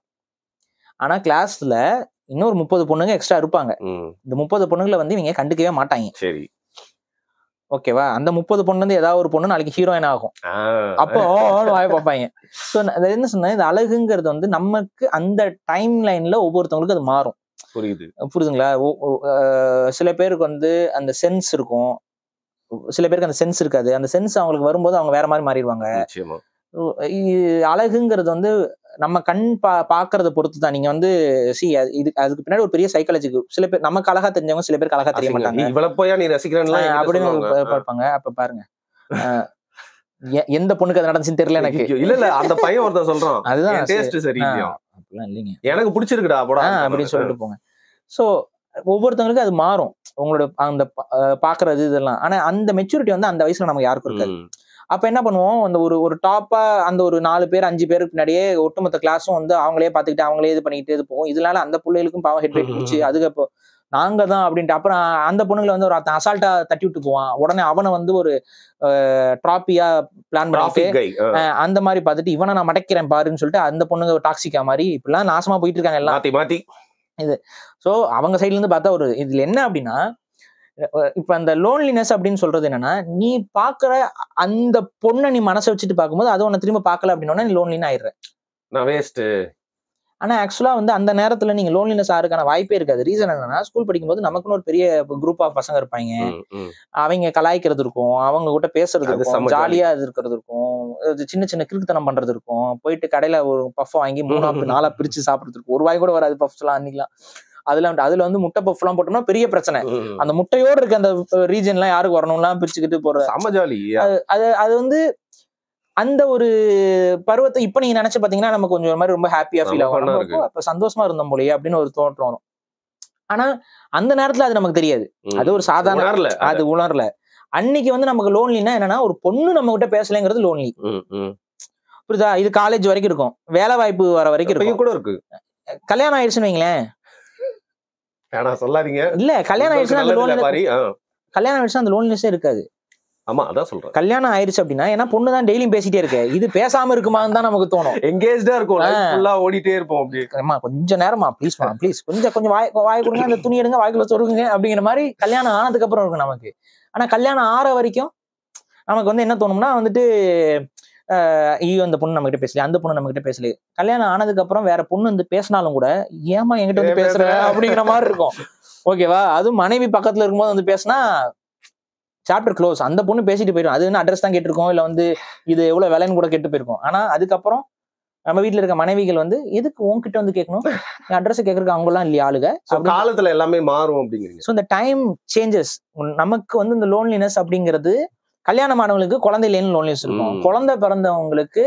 ஆனா கிளாஸ்ல இன்னொரு 30 பொண்ணுங்க எக்ஸ்ட்ரா இருப்பாங்க. இந்த 30 பொண்ணுங்களை வந்து இவங்க கண்டுக்கவே மாட்டாங்க. சரி, ஓகேவா? அந்த 30 பொண்ணு வந்து ஏதாவது ஒரு பொண்ணு நாளைக்கு ஹீரோயின் ஆகும், அப்போ வாய பார்ப்பாங்க. ஸோ என்ன சொன்னேன், இது அழகுங்கிறது வந்து நமக்கு அந்த டைம் லைன்ல ஒவ்வொருத்தவங்களுக்கு அது மாறும். புரியுதுங்களா? சில பேருக்கு வந்து அந்த சென்ஸ் இருக்கும், சில பேருக்கு அந்த சென்ஸ் இருக்காது. அந்த சென்ஸ் அவங்களுக்கு வரும்போது அவங்க வேற மாதிரி மாறிடுவாங்க. அழகுங்கிறது வந்து நம்ம கண் பாக்குறத பொறுத்து தான். நீங்க வந்து அதுக்கு பின்னாடி ஒரு பெரிய சைக்காலஜிக்கு, சில பேர் நமக்கு அழகா தெரிஞ்சவங்க சில பேருக்கு அழகா தெரிய மாட்டாங்க, அப்படின்னு பார்ப்பாங்க. அப்ப பாருங்க, எந்த பொண்ணுக்கு அது நடந்துச்சுன்னு தெரியல எனக்கு. இல்ல அந்த பையன் ஒருத்தர் சொல்றான், அதுதான் டேஸ்ட் சரியில்லையா, அப்படிலாம் இல்லைங்க, எனக்கு பிடிச்சிருக்குடா அப்படின்னு சொல்லிட்டு போங்க. சோ ஒவ்வொருத்தவங்களுக்கு அது மாறும், உங்களோட அந்த பாக்குறது இதெல்லாம். ஆனா அந்த மெச்சூரிட்டி வந்து அந்த வயசுல நமக்கு யாருக்கும் இருக்காது. அப்ப என்ன பண்ணுவோம், அந்த ஒரு டாப்பா அந்த ஒரு 4 பேர் 5 பேருக்கு பின்னாடியே ஒட்டுமொத்த கிளாஸும் வந்து அவங்களே பாத்துக்கிட்டு அவங்களே இது பண்ணிக்கிட்டு இது போவோம். இதனால அந்த பிள்ளைகளுக்கும் பாவம் ஹெட் வெயிட் பிடிச்சி, அதுக்கு அப்போ நாங்க தான் அப்படின்ட்டு அப்புறம் அந்த பொண்ணுங்களை வந்து ஒரு அசால்ட்டா தட்டி விட்டு போவான். உடனே அவனை வந்து ஒரு ட்ராபியா பிளான் பண்ணிட்டு அந்த மாதிரி பார்த்துட்டு இவனை நான் மடக்கிறேன் பாருன்னு சொல்லிட்டு அந்த பொண்ணுங்க டாக்ஸிக்கா மாதிரி இப்படிலாம் நாசமா போயிட்டு இருக்காங்க எல்லாம் மாத்தி இது. சோ அவங்க சைட்ல இருந்து பார்த்தா ஒரு இதுல என்ன அப்படின்னா, இப்ப அந்த லோன்லினஸ் அப்படின்னு சொல்றது என்னன்னா, நீ பாக்குற அந்த பொண்ணை நீ மனசை வச்சுட்டு பார்க்கும்போது அது உன்னை திரும்ப பார்க்கல அப்படின்னா நீ லோன்லின்னு ஆயிடுற. நான் வேஸ்ட். ஆனா ஆக்சுவலா வந்து அந்த நேரத்துல நீங்க லோன்லினஸ் ஆகிறதுக்கான வாய்ப்பே இருக்காது. ரீசன் என்னன்னா, ஸ்கூல் படிக்கும்போது நமக்குன்னு ஒரு பெரிய குரூப் ஆஃப் பசங்க இருப்பாங்க. அவங்க கலாய்க்கிறது இருக்கும், அவங்க கிட்ட பேசுறது இருக்கும், ஜாலியா இருக்கிறது இருக்கும், சின்ன சின்ன கிறுக்குத்தனம் பண்றது இருக்கும், போயிட்டு கடையில ஒரு பஃப் வாங்கி 3-4 பிரிச்சு சாப்பிடுறது இருக்கும். ஒரு வாய் கூட வராது பஃப்ஸ் எல்லாம் அன்னைக்கெல்லாம். அதுல வந்து முட்டை பஃப் எல்லாம் போட்டோம்னா பெரிய பிரச்சனை. அந்த முட்டையோடு இருக்க அந்த ரீஜன் எல்லாம் யாருக்கு வரணும்லாம் பிரிச்சுக்கிட்டு போறது சமஜாலி. அது வந்து அந்த ஒரு பருவத்தை இப்ப நீங்க நினைச்சு பாத்தீங்கன்னா நமக்கு கொஞ்சம் ஒரு மாதிரி ரொம்ப ஹாப்பியா ஃபீல் ஆகும். அப்ப சந்தோஷமா இருந்தோம் போலயே அப்படின்னு ஒரு தோற்றம் வரும். ஆனா அந்த நேரத்துல அது நமக்கு தெரியாது, அது ஒரு சாதாரண, அது உணரல. அன்னைக்கு வந்து நமக்கு லோன்லினா என்னன்னா, ஒரு பொண்ணு நம்ம கிட்ட பேசலைங்கிறது லோன்லி. புரியுதா? இது காலேஜ் வரைக்கும் இருக்கும், வேலை வாய்ப்பு வர வரைக்கும் இருக்கும் கூட இருக்கு. கல்யாணம் ஆயிடுச்சுன்னு வைங்களேன், சொல்லாதீங்க. இல்ல கல்யாணம் ஆயிடுச்சுன்னா அந்த லோன்லினஸே இருக்காது. ஆமா, அதான் சொல்றேன். கல்யாணம் ஆயிடுச்சு அப்படின்னா, ஏன்னா பொண்ணு தான் டெய்லியும் பேசிட்டே இருக்கு, இது பேசாம இருக்குமான்னு தான் நமக்கு தோணும். எங்கேஜ்டா இருக்கும், ஃபுல்லா ஓடிட்டே இருப்போம். அப்படியே அம்மா கொஞ்சம் நேரமா ப்ளீஸ் கொஞ்சம் வாய் கொடுங்க, அந்த துணி எடுங்க, வாய்க்குள்ள சொருகுங்க அப்படிங்கிற மாதிரி கல்யாணம் ஆனதுக்கு அப்புறம் இருக்கு நமக்கு. ஆனா கல்யாணம் ஆற வரைக்கும் நமக்கு வந்து என்ன தோணும்னா வந்துட்டு, ஐயோ அந்த பொண்ணு நம்ம கிட்ட பேசல, அந்த பொண்ணு நம்ம கிட்ட பேசல. கல்யாணம் ஆனதுக்கு அப்புறம் வேற பொண்ணு வந்து பேசினாலும் கூட, ஏமா என்கிட்ட வந்து பேசுற அப்படிங்கிற மாதிரி இருக்கும். ஓகேவா? அதுவும் மனைவி பக்கத்துல இருக்கும்போது வந்து பேசினா சாப்டர் க்ளோஸ். அந்த பொண்ணு பேசிட்டு போயிடும். அது என்ன அட்ரஸ் தான் கேட்டிருக்கோம், இல்ல வந்து இது எவ்வளவு விலைன்னு கூட கேட்டு போயிருக்கோம். ஆனா அதுக்கப்புறம் நம்ம வீட்டுல இருக்க மனைவிகள் வந்து எதுக்கு உன்கிட்ட வந்து கேட்கணும், அட்ரஸ் கேட்கறதுக்கு அவங்க எல்லாம் இல்லையா ஆளுங்க. காலத்துல எல்லாமே மாறும் அப்படிங்கிறீங்க. ஸோ இந்த டைம் சேஞ்சஸ். நமக்கு வந்து இந்த லோன்லினஸ் அப்படிங்கிறது கல்யாணமானவங்களுக்கு குழந்தை இல்லைன்னு லோன்லினஸ் இருக்கும். குழந்தை பிறந்தவங்களுக்கு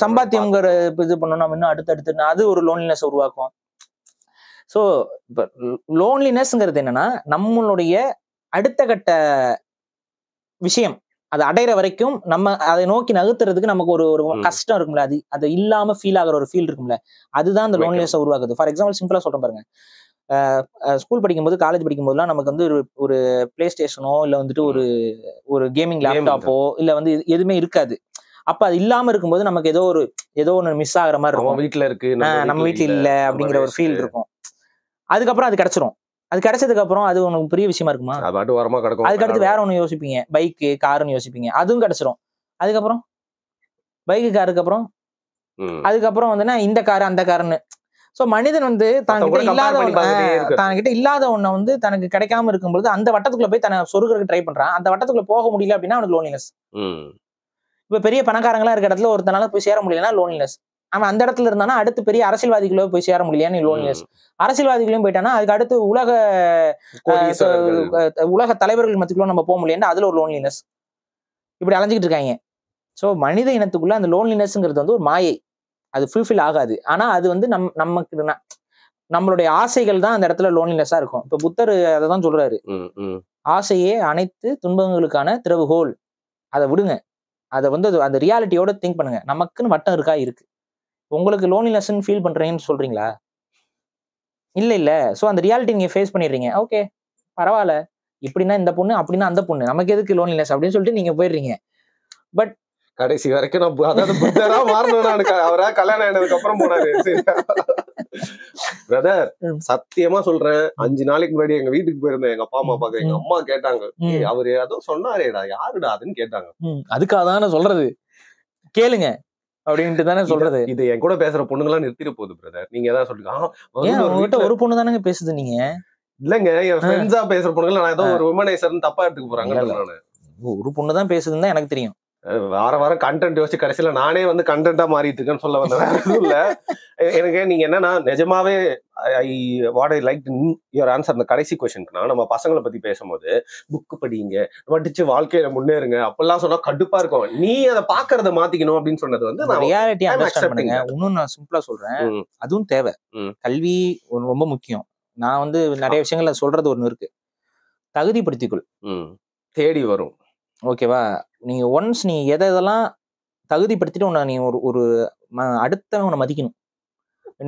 சம்பாத்தியம்ங்கிற இது பண்ணணும், நம்ம இன்னும் அடுத்தடுத்து அது ஒரு லோன்லினஸ் உருவாக்கும். ஸோ இப்போ லோன்லினஸ்ங்கிறது என்னன்னா, நம்மளுடைய அடுத்த கட்ட விஷயம் அதை அடையிற வரைக்கும் நம்ம அதை நோக்கி நகர்த்துறதுக்கு நமக்கு ஒரு கஷ்டம் இருக்கும்ல, அது இல்லாம ஃபீல் ஆகிற ஒரு ஃபீல் இருக்கும்ல, அதுதான் அந்த லோன்லினஸ் உருவாக்குது. ஃபார் எக்ஸாம்பிள் சிம்பிளா சொல்றேன் பாருங்க. ஸ்கூல் படிக்கும்போது, காலேஜ் படிக்கும் போதுலாம் நமக்கு வந்து ஒரு பிளே ஸ்டேஷனோ இல்ல வந்துட்டு ஒரு கேமிங் லேப்டாப்போ இல்ல வந்து எதுவுமே இருக்காது. அப்ப அது இல்லாம இருக்கும்போது நமக்கு ஏதோ ஒண்ணு மிஸ் ஆகுற மாதிரி இருக்கும். வீட்டுல இருக்கு, நம்ம வீட்டுல இல்ல அப்படிங்கிற ஒரு ஃபீல் இருக்கும். அதுக்கப்புறம் அது கிடைச்சிரும். அது கிடைச்சதுக்கு அப்புறம் அது உனக்கு பெரிய விஷயமா இருக்குமா? அதுக்கு அடுத்து வேற ஒண்ணு யோசிப்பீங்க, பைக்கு காருன்னு யோசிப்பீங்க, அதுவும் கிடைச்சிரும். அதுக்கப்புறம் பைக்கு காருக்கு அப்புறம் அதுக்கப்புறம் வந்துன்னா இந்த காரு அந்த காருன்னு. சோ மனிதன் வந்து தன்கிட்ட இல்லாத ஒண்ண வந்து தனக்கு கிடைக்காம இருக்கும்போது அந்த வட்டத்துக்குள்ள போய் தன்னை சொருகிறதுக்கு ட்ரை பண்றான். அந்த வட்டத்துக்குள்ள போக முடியல அப்படின்னா அவனுக்கு லோன்லினஸ். இப்ப பெரிய பணக்காரங்களா இருக்க இடத்துல ஒருத்தனால போய் சேர முடியலன்னா லோன்லினஸ். அவன் அந்த இடத்துல இருந்தானா அடுத்து பெரிய அரசியல்வாதிகளோ போய் சேர முடியலையான்னு லோன்லினஸ். அரசியல்வாதிகளையும் போயிட்டானா அதுக்கு அடுத்து உலக தலைவர்கள் மத்திக்குள்ள நம்ம போக முடியலன்னா அதுல ஒரு லோன்லினஸ். இப்படி அலைஞ்சிக்கிட்டு இருக்காங்க. ஸோ மனித இனத்துக்குள்ள அந்த லோன்லினஸ்ங்கிறது வந்து ஒரு மாயை, அது ஃபுல்ஃபில் ஆகாது. ஆனா அது வந்து நமக்கு நம்மளுடைய ஆசைகள் தான் அந்த இடத்துல லோன்லினஸா இருக்கும். இப்ப புத்தர் அதை தான் சொல்றாரு, ஆசையே அனைத்து துன்பங்களுக்கான திறவுகோல். அதை விடுங்க, அதை வந்து அந்த ரியாலிட்டியோட திங்க் பண்ணுங்க. நமக்குன்னு வட்டம் இருக்கா? இருக்கு. உங்களுக்கு லோன்லினஸ் ஃபீல் பண்றீங்கன்னு சொல்றீங்களா? இல்ல. சோ அந்த ரியாலிட்டி நீங்க ஃபேஸ் பண்ணிடுறீங்க. ஓகே பரவாயில்ல, இப்படின்னா இந்த பொண்ணு, அப்படின்னா அந்த பொண்ணு, நமக்கு எதுக்கு லோன்லினஸ் அப்படின்னு சொல்லிட்டு நீங்க போயிடுறீங்க. பட் கடைசி வரைக்கும் அதாவது புத்தரா மாறணும். அவரா கல்யாணம் ஆனதுக்கு அப்புறம் போனாரு. பிரதர் சத்தியமா சொல்றேன், 5 நாளைக்கு முன்னாடி எங்க வீட்டுக்கு போயிருந்தேன். எங்க அப்பா அம்மா பாக்க எங்க அம்மா கேட்டாங்க, அவரு ஏதோ சொன்னாரேடா, யாருடா அதுன்னு கேட்டாங்க. அதுக்காக தானே சொல்றது, கேளுங்க அப்படின்ட்டு தானே சொல்றது. இது என் கூட பேசுற பொண்ணுங்களாம் நிறுத்திட போகுது பிரதர். நீங்க தான் சொல்லுங்க, ஒரு பொண்ணு தானே பேசுது. நீங்க இல்லங்க, என் ஃப்ரெண்ட்ஸா பேசுற பொண்ணுங்களா நான் ஏதோ ஒரு விமனைசர்னு தப்பா எடுத்துக்க போறாங்க. ஒரு பொண்ணு தான் பேசுதுன்னு தான் எனக்கு தெரியும். வாரம் கண்டென்ட் யோசிச்சு கடைசியில நானே வந்து கண்டென்ட்டா மாறிட்டு இருக்கேன்னு சொல்ல வந்தேன். இல்ல எனக்கு நீங்க என்னன்னா, நிஜமாவே what I like your answer. அந்த கடைசி கொஸ்டின்க்குனா, நம்ம பசங்களை பத்தி பேசும்போது புக்கு படிங்க, படிச்சு வாழ்க்கையில முன்னேறுங்க அப்பெல்லாம் சொன்னா கடுப்பா இருக்கும். நீ அதை பாக்குறத மாத்திக்கணும் அப்படின்னு சொன்னது வந்து நான் ரியாலிட்டி அண்டர்ஸ்டாண்ட் பண்ணுங்க. இன்னும் நான் சிம்பிளா சொல்றேன், அதுவும் தேவை. கல்வி ரொம்ப முக்கியம். நான் வந்து நிறைய விஷயங்கள்ல சொல்றது ஒண்ணு இருக்கு, தகுதிப்படுத்திக்கொள், தேடி வரும். ஓகேவா? நீங்க ஒன்ஸ் நீ எதெல்லாம் தகுதிப்படுத்திட்டு நீ ஒரு அடுத்தவனை மதிக்கணும்.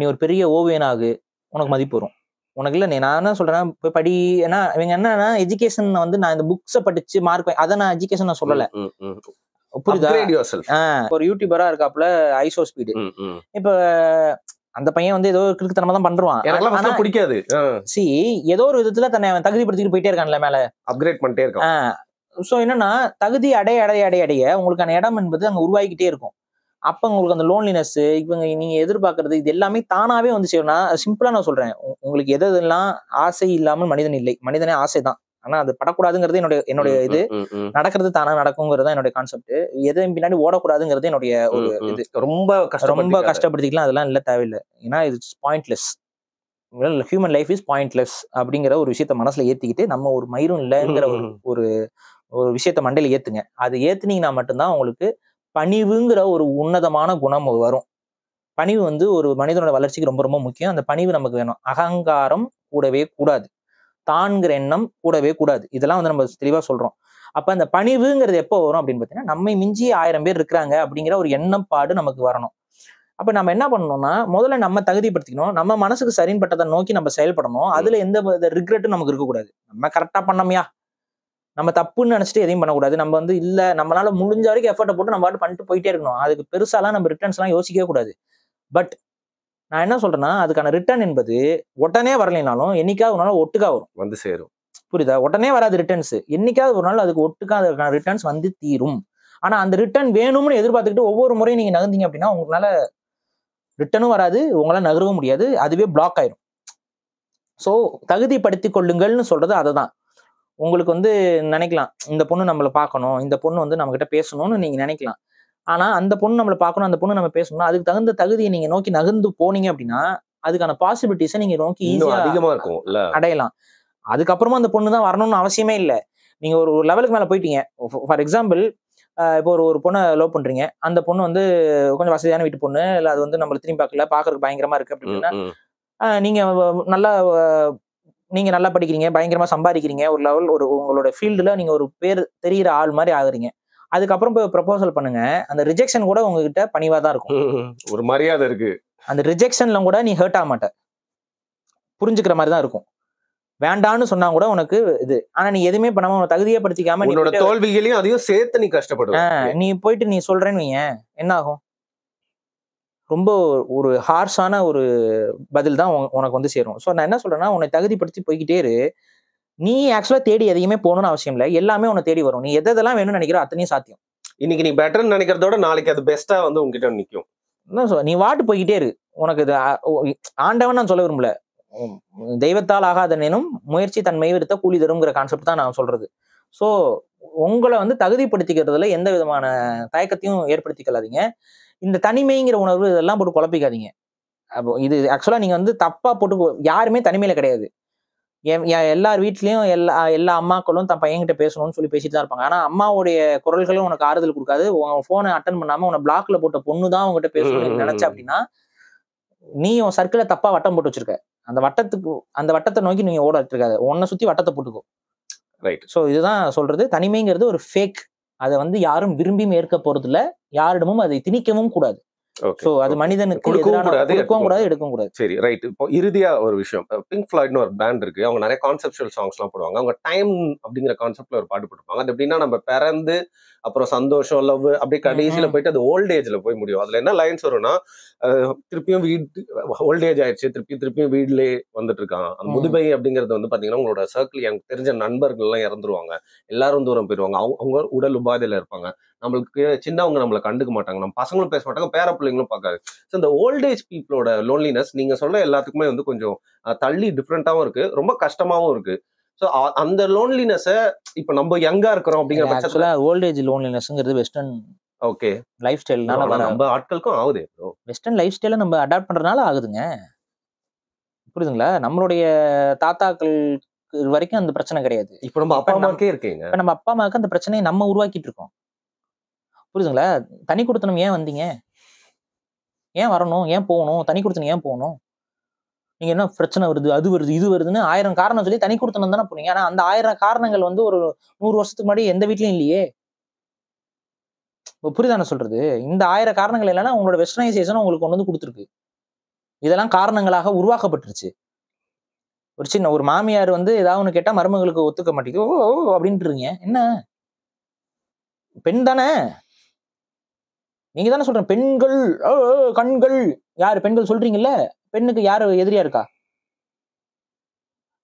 நீ ஒரு பெரிய ஓவியனாகு, உனக்கு மதிப்பு வரும். உனக்கு இல்ல, நான் என்ன சொல்றேன், போய் படி. ஏன்னா இவங்க என்னன்னா எஜுகேஷன் வந்து நான் இந்த புக்ஸை படிச்சு மார்க், அதை நான் எஜுகேஷன் நான் சொல்லல, புரியுதா? ஒரு யூடியூபரா இருக்காப்புல ஐசோ ஸ்பீடு. இப்ப அந்த பையன் வந்து ஏதோ கிறுக்குத்தனமா தான் பண்றான். எனக்கெல்லாம் பிடிக்காது. சி ஏதோ ஒரு விதத்துல தன்னை அவன் தகுதிப்படுத்திட்டு போயிட்டே இருக்கான்ல, மேல அப்கிரேட் பண்ணிட்டே இருக்கான். சோ என்னன்னா தகுதி அடைய உங்களுக்கான இடம் என்பது அங்க உருவாகிக்கிட்டே இருக்கும். அப்ப உங்களுக்கு அந்த லோன்லினஸ், இவங்க நீங்க எதிர்பார்க்கறது இது எல்லாமே தானாவே வந்து செய்யணும். நான் சிம்பிளா நான் சொல்றேன், உங்களுக்கு எதெல்லாம் ஆசை இல்லாமல் மனிதன் இல்லை. மனிதனே ஆசைதான். ஆனா அது படக்கூடாதுங்கிறது என்னுடைய இது. நடக்கிறது தானா நடக்குங்கிறது என்னுடைய கான்செப்ட். எதையும் பின்னாடி ஓடக்கூடாதுங்கிறது என்னுடைய ஒரு இது. ரொம்ப கஷ்டப்படுத்திக்கலாம், அதெல்லாம் இல்ல, தேவையில்லை. ஏன்னா இது pointless. Human life is pointless அப்படிங்கிற ஒரு விஷயத்த மனசுல ஏத்திக்கிட்டு நம்ம ஒரு மயிரும் இல்லைங்கிற ஒரு ஒரு விஷயத்த மண்டையில ஏத்துங்க. அது ஏத்துனீங்கன்னா மட்டும்தான் உங்களுக்கு பணிவுங்கிற ஒரு உன்னதமான குணம் வரும். பணிவு வந்து ஒரு மனிதனோட வளர்ச்சிக்கு ரொம்ப ரொம்ப முக்கியம். அந்த பணிவு நமக்கு வேணும். அகங்காரம் கூடவே கூடாது. தான்கிற எண்ணம் கூடவே கூடாது. இதெல்லாம் வந்து நம்ம தெளிவா சொல்றோம். அப்ப அந்த பணிவுங்கிறது எப்போ வரும் அப்படின்னு பாத்தீங்கன்னா, நம்மை மிஞ்சி 1000 பேர் இருக்கிறாங்க அப்படிங்கிற ஒரு எண்ணப்பாடு நமக்கு வரணும். அப்ப நம்ம என்ன பண்ணணும்னா, முதல்ல நம்ம தகுதிப்படுத்திக்கணும். நம்ம மனசுக்கு சரின்னு பட்டதை நோக்கி நம்ம செயல்படணும். அதுல எந்த ரிக்ரெட்டும் நமக்கு இருக்கக்கூடாது. நம்ம கரெக்டா பண்ணோம்யா, நம்ம தப்புன்னு நினைச்சிட்டு எதையும் பண்ணக்கூடாது. நம்ம வந்து இல்ல, நம்மளால முடிஞ்ச வரைக்கும் எஃபர்ட்டை போட்டு நம்ம பாட்டு பண்ணிட்டு போயிட்டே இருக்கணும். அதுக்கு பெருசாலாம் நம்ம ரிட்டர்ன்ஸ் எல்லாம் யோசிக்கவே கூடாது. பட் நான் என்ன சொல்றேன்னா, அதுக்கான ரிட்டர்ன் என்பது உடனே வரலைனாலும் என்னைக்காவது ஒரு நாள் ஒட்டுக்கா வரும், வந்து சேரும். புரியுதா? உடனே வராது ரிட்டர்ன்ஸ். என்னைக்காவது ஒரு நாள் அதுக்கு ஒட்டுக்கா அதுக்கான ரிட்டர்ன்ஸ் வந்து தீரும். ஆனா அந்த ரிட்டர்ன் வேணும்னு எதிர்பார்த்துக்கிட்டு ஒவ்வொரு முறையும் நீங்க நகர்ந்தீங்க அப்படின்னா உங்களால ரிட்டர்னும் வராது, உங்களால நகரவும் முடியாது, அதுவே பிளாக் ஆயிரும். சோ தகுதிப்படுத்திக் கொள்ளுங்கள்னு சொல்றது அதுதான். உங்களுக்கு வந்து நினைக்கலாம், இந்த பொண்ணு நம்மளை பார்க்கணும், இந்த பொண்ணு வந்து நம்ம கிட்ட பேசணும்னு நீங்க நினைக்கலாம். ஆனா அந்த பொண்ணு நம்மளை பார்க்கணும், அந்த பொண்ணு நம்ம பேசணும்னா அதுக்கு தகுந்த தகுதியை நீங்க நோக்கி நகர்ந்து போனீங்க அப்படின்னா அதுக்கான பாசிபிலிட்டிஸை நீங்க நோக்கி ஈஸியா அதிகமா இருக்கும், அடையலாம். அதுக்கப்புறமா அந்த பொண்ணு தான் வரணும்னு அவசியமே இல்லை. நீங்க ஒரு லெவலுக்கு மேல போயிட்டீங்க. ஃபார் எக்ஸாம்பிள், இப்போ ஒரு பொண்ணை லவ் பண்றீங்க, அந்த பொண்ணு வந்து கொஞ்சம் வசதியான வீட்டு பொண்ணு, இல்ல அது வந்து நம்மளை திரும்பி பார்க்கல, பாக்குறதுக்கு பயங்கரமா இருக்கு அப்படின்னா நீங்க நல்லா நீங்க நல்லா படிக்கிறீங்க, பயங்கரமா சம்பாதிக்கிறீங்க, ஒரு லெவல் ஒரு உங்களோட ஃபீல்டுல நீங்க ஒரு பேர் தெரிகிற ஆள் மாதிரி ஆகுறீங்க. அதுக்கப்புறம் போய் ப்ரப்போசல் பண்ணுங்க, அந்த ரிஜெக்ஷன் கூட உங்ககிட்ட பணிவா தான் இருக்கும். ஒரு மரியாதை இருக்கு. அந்த ரிஜெக்ஷன்ல கூட நீ ஹர்ட் ஆக மாட்ட, புரிஞ்சுக்கிற மாதிரி தான் இருக்கும். வேண்டான்னு சொன்னா கூட உனக்கு இது. ஆனா நீ எதுவுமே பண்ணாம உன தகுதியை படுத்திக்காம உன்னோட தோல்விகளையும் அதையும் சேர்த்து நீ கஷ்டப்படுவ. நீ போயிட்டு நீ சொல்றேன்னு வைங்க, என்ன ஆகும்? ரொம்ப ஒரு ஹார்ஷான ஒரு பதில் தான் உனக்கு வந்து சேரும். ஸோ நான் என்ன சொல்றேன்னா, உன்னை தகுதிப்படுத்தி போய்கிட்டே இரு. நீ ஆக்சுவலா தேடி எதையுமே போகணும்னு அவசியம் இல்லை, எல்லாமே உன்னை தேடி வரும். நீ எதெல்லாம் வேணும்னு நினைக்கிறோ அத்தனையும் சாத்தியம். இன்னைக்கு நீ பெட்டர்னு நினைக்கிறதோட நாளைக்கு அது பெஸ்டா வந்து உங்ககிட்ட நிற்கும். நீ வாட்டு போய்கிட்டே இரு. உனக்கு இது ஆண்டவன் நான் சொல்ல விரும்பல, தெய்வத்தால் ஆகாதனும் முயற்சி தன்மை விருத்த கூலி தரும்ங்கிற கான்செப்ட் தான் நான் சொல்றது. ஸோ உங்களை வந்து தகுதிப்படுத்திக்கிறதுல எந்த விதமான தயக்கத்தையும் ஏற்படுத்திக்கலாதீங்க. இந்த தனிமைங்கிற உணர்வு இதெல்லாம் போட்டு குழப்பிக்காதீங்க. அப்போ இது ஆக்சுவலா நீங்க வந்து தப்பா போட்டு, யாருமே தனிமையில கிடையாது. எல்லார் வீட்லயும் எல்லா அம்மாக்களும் தன் பையன்கிட்ட பேசணும்னு சொல்லி பேசிட்டு தான் இருப்பாங்க. ஆனா அம்மாவுடைய குரல்களும் உனக்கு ஆறுதல் கொடுக்காது. உன் போனை அட்டன் பண்ணாம உன பிளாக்ல போட்ட பொண்ணு தான் உங்ககிட்ட பேசணும்னு நினைச்ச அப்படின்னா நீ உன் சர்க்கிள தப்பா வட்டம் போட்டு வச்சிருக்க. அந்த வட்டத்தை நோக்கி நீங்க ஓடிட்டு இருக்காது, உன்னை சுத்தி வட்டத்தை போட்டுக்கோ. ரைட். ஸோ இதுதான் சொல்றது, தனிமைங்கிறது ஒரு ஃபேக். அதை வந்து யாரும் விரும்பி ஏற்க போறது இல்ல, யாரிடமும் அதை திணிக்கவும் கூடாது. சோ அது மனிதனுக்கு கொடுக்கவும் கூடாது, எடுக்கவும் கூடாது. சரி, ரைட். இப்போ இறுதியா ஒரு விஷயம், பிங்க் ஃப்ளாய்ட்னு ஒரு பேண்ட் இருக்கு, அவங்க நிறைய கான்செப்சுவல் சாங்ஸ் எல்லாம் போடுவாங்க. அவங்க டைம் அப்படிங்கிற கான்செப்ட்ல ஒரு பாட்டு போட்டுருப்பாங்க. அது எப்படின்னா, நம்ம பிறந்து அப்புறம் சந்தோஷம், லவ், அப்படியே கடைசியில போயிட்டு அது ஓல்ட் ஏஜ்ல போய் முடியும். அதுல என்ன லைன்ஸ் வரும்னா, திருப்பியும் வீடு ஓல்ட் ஏஜ் ஆயிடுச்சு, திருப்பியும் வீட்லயே வந்துட்டு இருக்காங்க. அந்த முதுமை அப்படிங்கிறது வந்து பாத்தீங்கன்னா, உங்களோட சர்க்கிள், எனக்கு தெரிஞ்ச நண்பர்கள் எல்லாம் இறந்துருவாங்க, எல்லாரும் தூரம் போயிடுவாங்க, அவங்க உடல் உபாதையில இருப்பாங்க, நம்மளுக்கு சின்னவங்க நம்மளை கண்டுக்க மாட்டாங்க, நம்ம பசங்களும் பேச மாட்டாங்க, பேர பிள்ளைங்களும் பார்க்காது. ஸோ இந்த ஓல்ட் ஏஜ் பீப்புளோட லோன்லினஸ் நீங்க சொல்ல எல்லாத்துக்குமே வந்து கொஞ்சம் தள்ளி டிஃப்ரெண்டாவும் இருக்கு, ரொம்ப கஷ்டமாவும் இருக்கு. ஸோ அந்த லோன்லினஸை இப்ப நம்ம யங்கா இருக்கிறோம் அப்படிங்கிற பட்சத்துல ஓல்ட் ஏஜ் லோன்லினஸ்ங்கிறது வெஸ்டர்ன் ஓகே லைஃப் ஸ்டைல்னால நம்ம ஆட்களுக்கும் ஆகுது. வெஸ்டர்ன் லைஃப் ஸ்டைலை நம்ம அடாப்ட் பண்றதுனால ஆகுதுங்க, புரியுதுங்களா? நம்மளுடைய தாத்தாக்கள் வரைக்கும் அந்த பிரச்சனை கிடையாது. இப்ப நம்ம அப்பா அம்மாக்கே இருக்கீங்க, நம்ம அப்பா அம்மாவுக்கு அந்த பிரச்சனையை நம்ம உருவாக்கிட்டு இருக்கோம், புரியுதுங்களா? தனி கொடுத்தனம் ஏன் வந்தீங்க, ஏன் வரணும், ஏன் போகணும், தனி கொடுத்தனம் ஏன் போகணும்? நீங்க என்ன பிரச்சனை வருது, அது வருது, இது வருதுன்னு 1000 காரணம் சொல்லி தனி கொடுத்தனம் தானே போனீங்க. ஆனா அந்த 1000 காரணங்கள் வந்து ஒரு 100 வருஷத்துக்கு முன்னாடி எந்த வீட்லயும் இல்லையே. புரியுதானே சொல்றது? இந்த 1000 காரணங்கள் இல்லைன்னா உங்களோட வெஸ்டர்னைசேஷன் உங்களுக்கு கொண்டு வந்து கொடுத்துருக்கு. இதெல்லாம் காரணங்களாக உருவாக்கப்பட்டுருச்சு. ஒரு சின்ன ஒரு மாமியார் வந்து ஏதாவது ஒண்ணு கேட்டா மருமகளுக்கு ஒத்துக்க மாட்டேங்குது, ஓ அப்படின்ட்டுருங்க. என்ன பெண் தானே, நீங்க தானே சொல்றேன், பெண்கள் கண்கள் யாரு பெண்கள் சொல்றீங்கல்ல, பெண்ணுக்கு யாரு எதிரியா இருக்கா?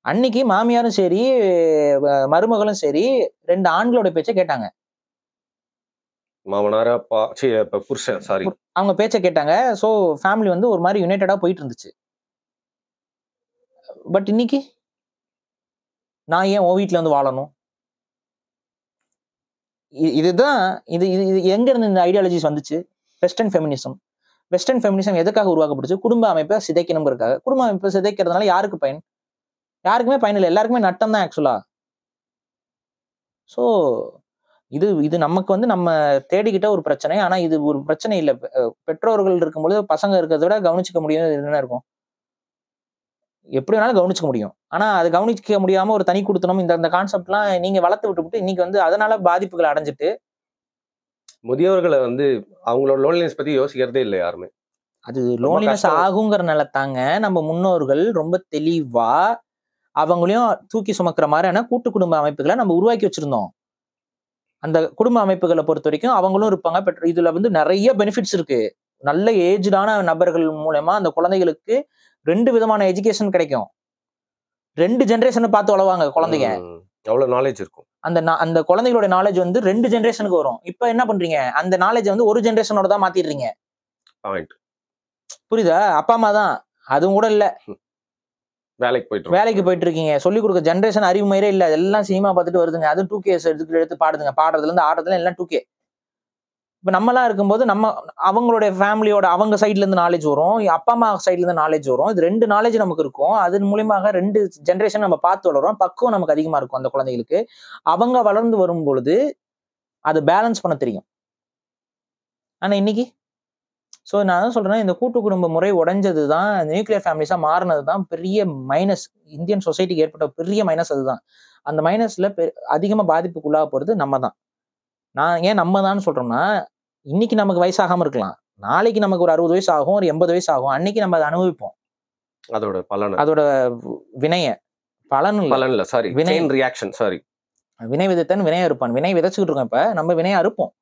அன்னைக்கு மாமியாரும் சரி, மருமகளும் சரி 2 ஆண்களோட பேச்ச கேட்டாங்க. மாமனாரா புருஷன் சாரி. அவங்க பேச்ச கேட்டாங்க. சோ ஃபேமிலி வந்து ஒரு மாதிரி யுனைட்டடா போயிட்டு இருந்துச்சு. பட் இன்னைக்கு நான் ஏன் உன் வீட்டுல வந்து வாழணும்? இதுதான் இது இது இது எங்க இருந்து இந்த ஐடியாலஜிஸ் வந்துச்சு? Western feminism. வெஸ்டர்ன் ஃபெமினிசம் எதுக்காக உருவாக்கப்பட்டுச்சு? குடும்ப அமைப்பை சிதைக்கணுங்கிறதுக்காக. குடும்ப அமைப்பை சிதைக்கிறதுனால யாருக்கு பயன்? யாருக்குமே பயன் இல்லை. எல்லாருக்குமே நட்டம் தான் ஆக்சுவலா. ஸோ இது இது நமக்கு வந்து நம்ம தேடிக்கிட்ட ஒரு பிரச்சனை. ஆனா இது ஒரு பிரச்சனை இல்லை. பெற்றோர்கள் இருக்கும்பொழுது பசங்க இருக்கிறத விட கவனிச்சுக்க முடியும் என்ன இருக்கும்? எப்படி வேணாலும் கவனிச்சுக்க முடியும். ஆனா அது கவனிக்க முடியாம ஒரு தனி குடுத்தனம் இந்த கான்செப்ட்லாம் நீங்க வளர்த்து விட்டுவிட்டு இன்னைக்கு வந்து அதனால பாதிப்புகளை அடைஞ்சிட்டு முதியோர்களை வந்து அவங்களோட லோன்லினஸ் பத்தி யோசிக்கிறதே இல்லை யாருமே. அது லோன்லினஸ் ஆகுங்கிறனால தாங்க நம்ம முன்னோர்கள் ரொம்ப தெளிவா அவங்களையும் தூக்கி சுமக்கிற மாதிரியான கூட்டு குடும்ப அமைப்புகளை நம்ம உருவாக்கி வச்சிருந்தோம். அந்த குடும்ப அமைப்புகளை பொறுத்த வரைக்கும் அவங்களும் இருப்பாங்க. இதுல வந்து நிறைய பெனிஃபிட்ஸ் இருக்கு. நல்ல ஏஜ்டான நபர்கள் மூலமா அந்த குழந்தைகளுக்கு 2 விதமான எஜுகேஷன் கிடைக்கும். 2 ஜெனரேஷனை பார்த்து வளருவாங்க குழந்தைங்க. அவ்வளவு நாலேஜ் இருக்கும். அந்த குழந்தைகளோட நாலேஜ் வந்து 2 ஜெனரேஷனுக்கு வரும். இப்ப என்ன பண்றீங்க? அந்த நாலேஜ் வந்து ஒரு ஜெனரேஷனோட தான் மாத்திடுறீங்க. புரியுதா? அப்பா அம்மா தான், அதுவும் கூட இல்ல, வேலைக்கு போயிட்டு இருக்கீங்க. சொல்லிக் கொடுக்க ஜெனரேஷன் அறிவு மயிரே இல்ல. எல்லாம் சினிமா பார்த்துட்டு வருதுங்க. அது 2K எடுத்து பாடுதுங்க. பாடுறதுல இருந்து ஆடுறதுல எல்லாம் 2K. இப்ப நம்மலாம் இருக்கும்போது அவங்களுடைய ஃபேமிலியோட அவங்க சைட்ல இருந்து நாலேஜ் வரும், அப்பா அம்மா சைட்ல இருந்து நாலேஜ் வரும். இது 2 நாலேஜ் நமக்கு இருக்கும். அதன் மூலியமாக 2 ஜெனரேஷன் நம்ம பார்த்து வளரும். பக்குவம் நமக்கு அதிகமா இருக்கும் அந்த குழந்தைகளுக்கு. அவங்க வளர்ந்து வரும் பொழுது அதை பேலன்ஸ் பண்ண தெரியும். ஆனா இன்னைக்கு நான் தான் சொல்றேன், இந்த கூட்டு குடும்ப முறை உடைஞ்சது தான், நியூக்ளியர் ஃபேமிலிஸா மாறினது தான் பெரிய மைனஸ். இந்தியன் சொசைட்டிக்கு ஏற்பட்ட பெரிய மைனஸ் அதுதான். அந்த மைனஸ்ல அதிகமா பாதிப்புக்குள்ளாக போறது நம்ம தான். நான் ஏன் நம்ம தான் சொல்றோம்னா, இன்னைக்கு நமக்கு வயசாகாம இருக்கலாம், நாளைக்கு நமக்கு ஒரு 60 வயசு ஆகும், ஒரு 80 வயசு ஆகும். அன்னைக்கு நம்ம அதை அனுபவிப்போம். அதோட பலன், அதோட வினைய பலன் இல்ல சாரி, வினை ரியாக்ஷன். சாரி, வினை விதைத்தன் வினையா இருப்பான். வினை விதைச்சுக்கிட்டு இருக்கோம். இப்ப நம்ம வினையா இருப்போம்.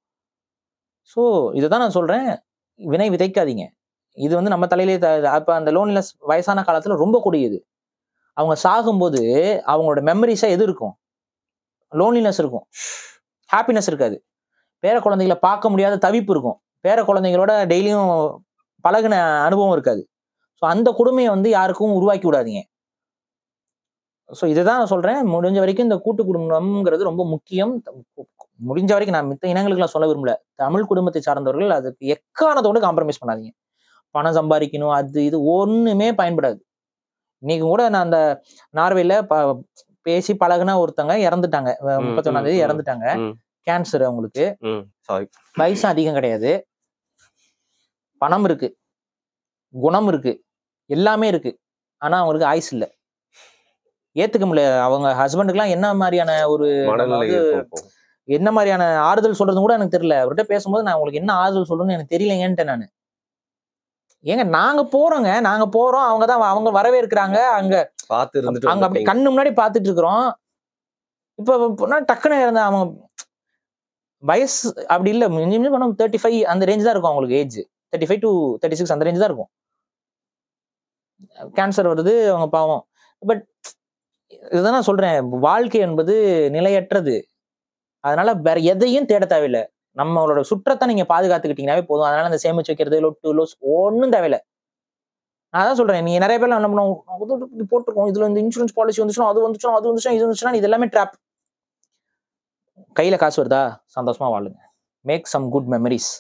சோ இதுதான் நான் சொல்றேன், வினை விதைக்காதீங்க. இது வந்து நம்ம தலையிலே அப்ப அந்த லோன்லினஸ் வயசான காலத்துல ரொம்ப கூடியது. அவங்க சாகும்போது அவங்களோட மெமரிஸா எது இருக்கும்? லோன்லினஸ் இருக்கும், ஹாப்பினஸ் இருக்காது. பேர குழந்தைகளை பார்க்க முடியாத தவிப்பு இருக்கும். பேர குழந்தைகளோட டெய்லியும் பழகின அனுபவம் இருக்காது. ஸோ அந்த கொடுமையை வந்து யாருக்கும் உருவாக்கி விடாதீங்க. ஸோ இதுதான் நான் சொல்றேன், முடிஞ்ச வரைக்கும் இந்த கூட்டு குடும்பம்ங்கிறது ரொம்ப முக்கியம். முடிஞ்ச வரைக்கும் நான் மித்த இனங்களுக்குலாம் சொல்ல விரும்பல, தமிழ் குடும்பத்தை சார்ந்தவர்கள் அதுக்கு எக்காரணத்தோடு காம்ப்ரமைஸ் பண்ணாதீங்க. பணம் சம்பாதிக்கணும் அது இது ஒண்ணுமே பயன்படாது. இன்னைக்கு கூட நான் அந்த நார்வேல பேசி பழகுனா ஒருத்தங்க இறந்துட்டாங்க. 31ஆம் தேதி இறந்துட்டாங்க. கேன்சர். அவங்களுக்கு வயசு அதிகம் கிடையாது, பணம் இருக்கு, குணம் இருக்கு, எல்லாமே இருக்கு. ஆனா அவங்களுக்கு ஆயுசு இல்லை. ஏத்துக்க முடியல. அவங்க ஹஸ்பண்டுக்குலாம் என்ன மாதிரியான ஒரு என்ன மாதிரியான ஆறுதல் சொல்றதும் கூட எனக்கு தெரியல. அவர்கிட்ட பேசும்போது நான் உங்களுக்கு என்ன ஆறுதல் சொல்றேன்னு எனக்கு தெரியலங்கன்ட்டு நானு. ஏங்க நாங்க போறோங்க, நாங்க போறோம், அவங்க வரவேற்கிறாங்க, அங்க அப்படி கண்ணு முன்னாடி பாத்துட்டு இருக்கிறோம். இப்ப டக்குன்னு இருந்த அவங்க வயசு அப்படி இல்ல, 35 அந்த ரேஞ்ச் தான் இருக்கும் அவங்களுக்கு. ஏஜ் 35 to 36 அந்த ரேஞ்ச் தான் இருக்கும். கேன்சர் வருது, அவங்க பாவம். பட் இதுதான் நான் சொல்றேன், வாழ்க்கை என்பது நிலையற்றது. அதனால வேற எதையும் தேட தேவையில்லை. நம்மளோட சுற்றத்தை நீங்க பாதுகாத்துக்கிட்டீங்கன்னாவே போதும். அதனால அந்த சேமிச்சு வைக்கிறது, லொட்டு லோஸ் ஒன்னும் தேவையில்லை. நான் அதான் சொல்றேன், நீங்க நிறைய பேர்ல என்ன பண்ணுவோம், போட்டிருக்கோம், இதுல இந்த இன்சூரன்ஸ் பாலிசி வந்துச்சுன்னா அது வந்துச்சுன்னா இது வந்துச்சுன்னா இது எல்லாமே ட்ராப். கையில காசு வருதா, சந்தோஷமா வாழுங்க. Make some good memories.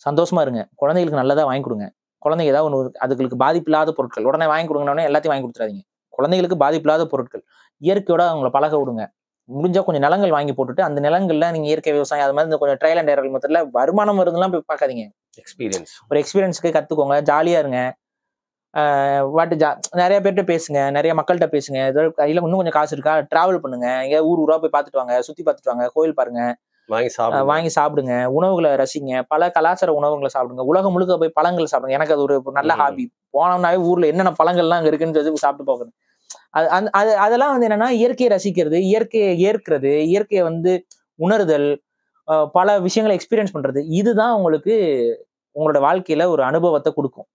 சந்தோஷமா இருங்க. குழந்தைகளுக்கு நல்லதா வாங்கி கொடுங்க. குழந்தைங்க ஏதாவது ஒன்று அதுகளுக்கு பாதிப்பு இல்லாத பொருட்கள் உடனே வாங்கி கொடுங்கன்னு எல்லாத்தையும் வாங்கி கொடுத்துறாதீங்க. குழந்தைகளுக்கு பாதிப்பு இல்லாத பொருட்கள், இயற்கையோட அவங்கள பழக விடுங்க. முடிஞ்சா கொஞ்சம் நிலங்கள் வாங்கி போட்டுட்டு அந்த நிலங்கள்ல நீங்க இயற்கை விவசாயம் அது மாதிரி கொஞ்சம் ட்ரையல் அண்ட் எரர் மெத்தட்ல வருமானம் வருதுலாம் போய் பார்க்காதீங்க. ஒரு எக்ஸ்பீரியன்ஸ்க்கு கத்துக்கோங்க, ஜாலியா இருங்க. நிறைய பேர்கிட்ட பேசுங்க, நிறைய மக்கள்கிட்ட பேசுங்க. ஏதோ கையில இன்னும் கொஞ்சம் காசு இருக்கா, டிராவல் பண்ணுங்க, எங்க ஊரா போய் பார்த்துட்டு வாங்க, சுத்தி பார்த்துட்டு வாங்க, கோயில் பாருங்க, வாங்கி சாப்பிடுங்க, உணவுகளை ரசிங்க, பல கலாச்சார உணவுகளை சாப்பிடுங்க, உலகம் முழுக்க போய் பழங்கள் சாப்பிடுங்க. எனக்கு அது ஒரு நல்ல ஹாபி. போனோம்னாவே ஊர்ல என்னென்ன பழங்கள்லாம் அங்க இருக்குன்னு சாப்பிட்டு போகணும். அதெல்லாம் வந்து என்னன்னா, இயற்கையை ரசிக்கிறது, இயற்கையை ஏற்கிறது, இயற்கையை வந்து உணர்தல், பல விஷயங்களை எக்ஸ்பீரியன்ஸ் பண்றது, இதுதான் உங்களுக்கு உங்களோட வாழ்க்கையில ஒரு அனுபவத்தை கொடுக்கும்.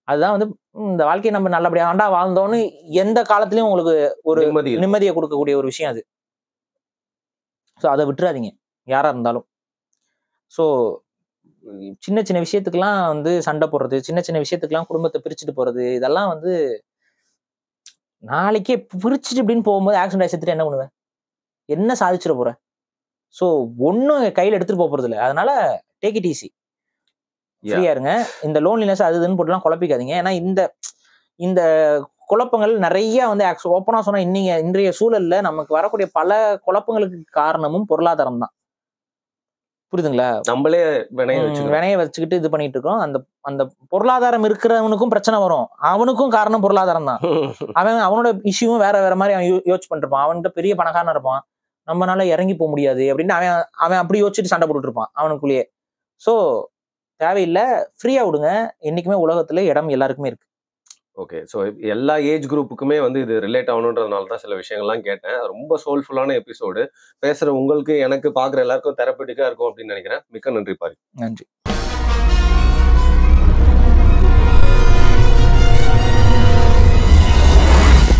அதுதான் வந்து இந்த வாழ்க்கையை நம்ம நல்லபடியா ஆண்டா வாழ்ந்தோன்னு எந்த காலத்திலயும் உங்களுக்கு ஒரு நிம்மதியை கொடுக்கக்கூடிய ஒரு விஷயம் அது. ஸோ அதை விட்டுறாதீங்க யாரா இருந்தாலும். ஸோ சின்ன சின்ன விஷயத்துக்கெல்லாம் வந்து சண்டை போடுறது, சின்ன சின்ன விஷயத்துக்கெல்லாம் குடும்பத்தை பிரிச்சுட்டு போறது, இதெல்லாம் வந்து நாளைக்கே பிரிச்சுட்டு இப்படின்னு போகும்போது ஆக்சிடென்ட் ஆகிட்டு என்ன பண்ணுவேன்? என்ன சாதிச்சிட போற? ஸோ ஒன்னும் கையில எடுத்துட்டு போறது இல்லை. அதனால டேக் இட் ஈஸி, ஃப்ரீயா இருங்க. இந்த லோன்லினஸ் அது இதுன்னு போட்டுலாம் குழப்பிக்காதீங்க. ஏன்னா இந்த குழப்பங்கள் நிறைய வந்து ஓப்பனா சொன்னா இன்றைய சூழல்ல நமக்கு வரக்கூடிய பல குழப்பங்களுக்கு காரணமும் பொருளாதாரம் தான். புரியுதுங்களா? நம்மளே வினைய வச்சுக்கிட்டு இது பண்ணிட்டு இருக்கோம். அந்த பொருளாதாரம் இருக்கிறவனுக்கும் பிரச்சனை வரும். அவனுக்கும் காரணம் பொருளாதாரம் தான். அவனோட இஷ்யூவும் வேற மாதிரி அவன் யோசிச்சு பண்ணிருப்பான். அவன்கிட்ட பெரிய பணக்காரன் இருப்பான், நம்மளால இறங்கி போக முடியாது அப்படின்னு அவன் அப்படி யோசிச்சுட்டு சண்டை போட்டுட்டு இருப்பான் அவனுக்குள்ளேயே. ஸோ தேவையில்லை, ஃப்ரீயா விடுங்க. என்னைக்குமே உலகத்துல இடம் எல்லாருக்குமே இருக்கு. ஓகே. ஸோ எல்லா ஏஜ் குரூப்புக்குமே வந்து இது ரிலேட் ஆகணுன்றதுனால தான் சில விஷயங்கள்லாம் கேட்டேன். ரொம்ப சோல்ஃபுல்லான எபிசோடு. பேசுற உங்களுக்கு எனக்கு பார்க்குற எல்லாருக்கும் தெரப்பட்டிக்கா இருக்கும் அப்படின்னு நினைக்கிறேன். மிக்க நன்றி பாரி. நன்றி.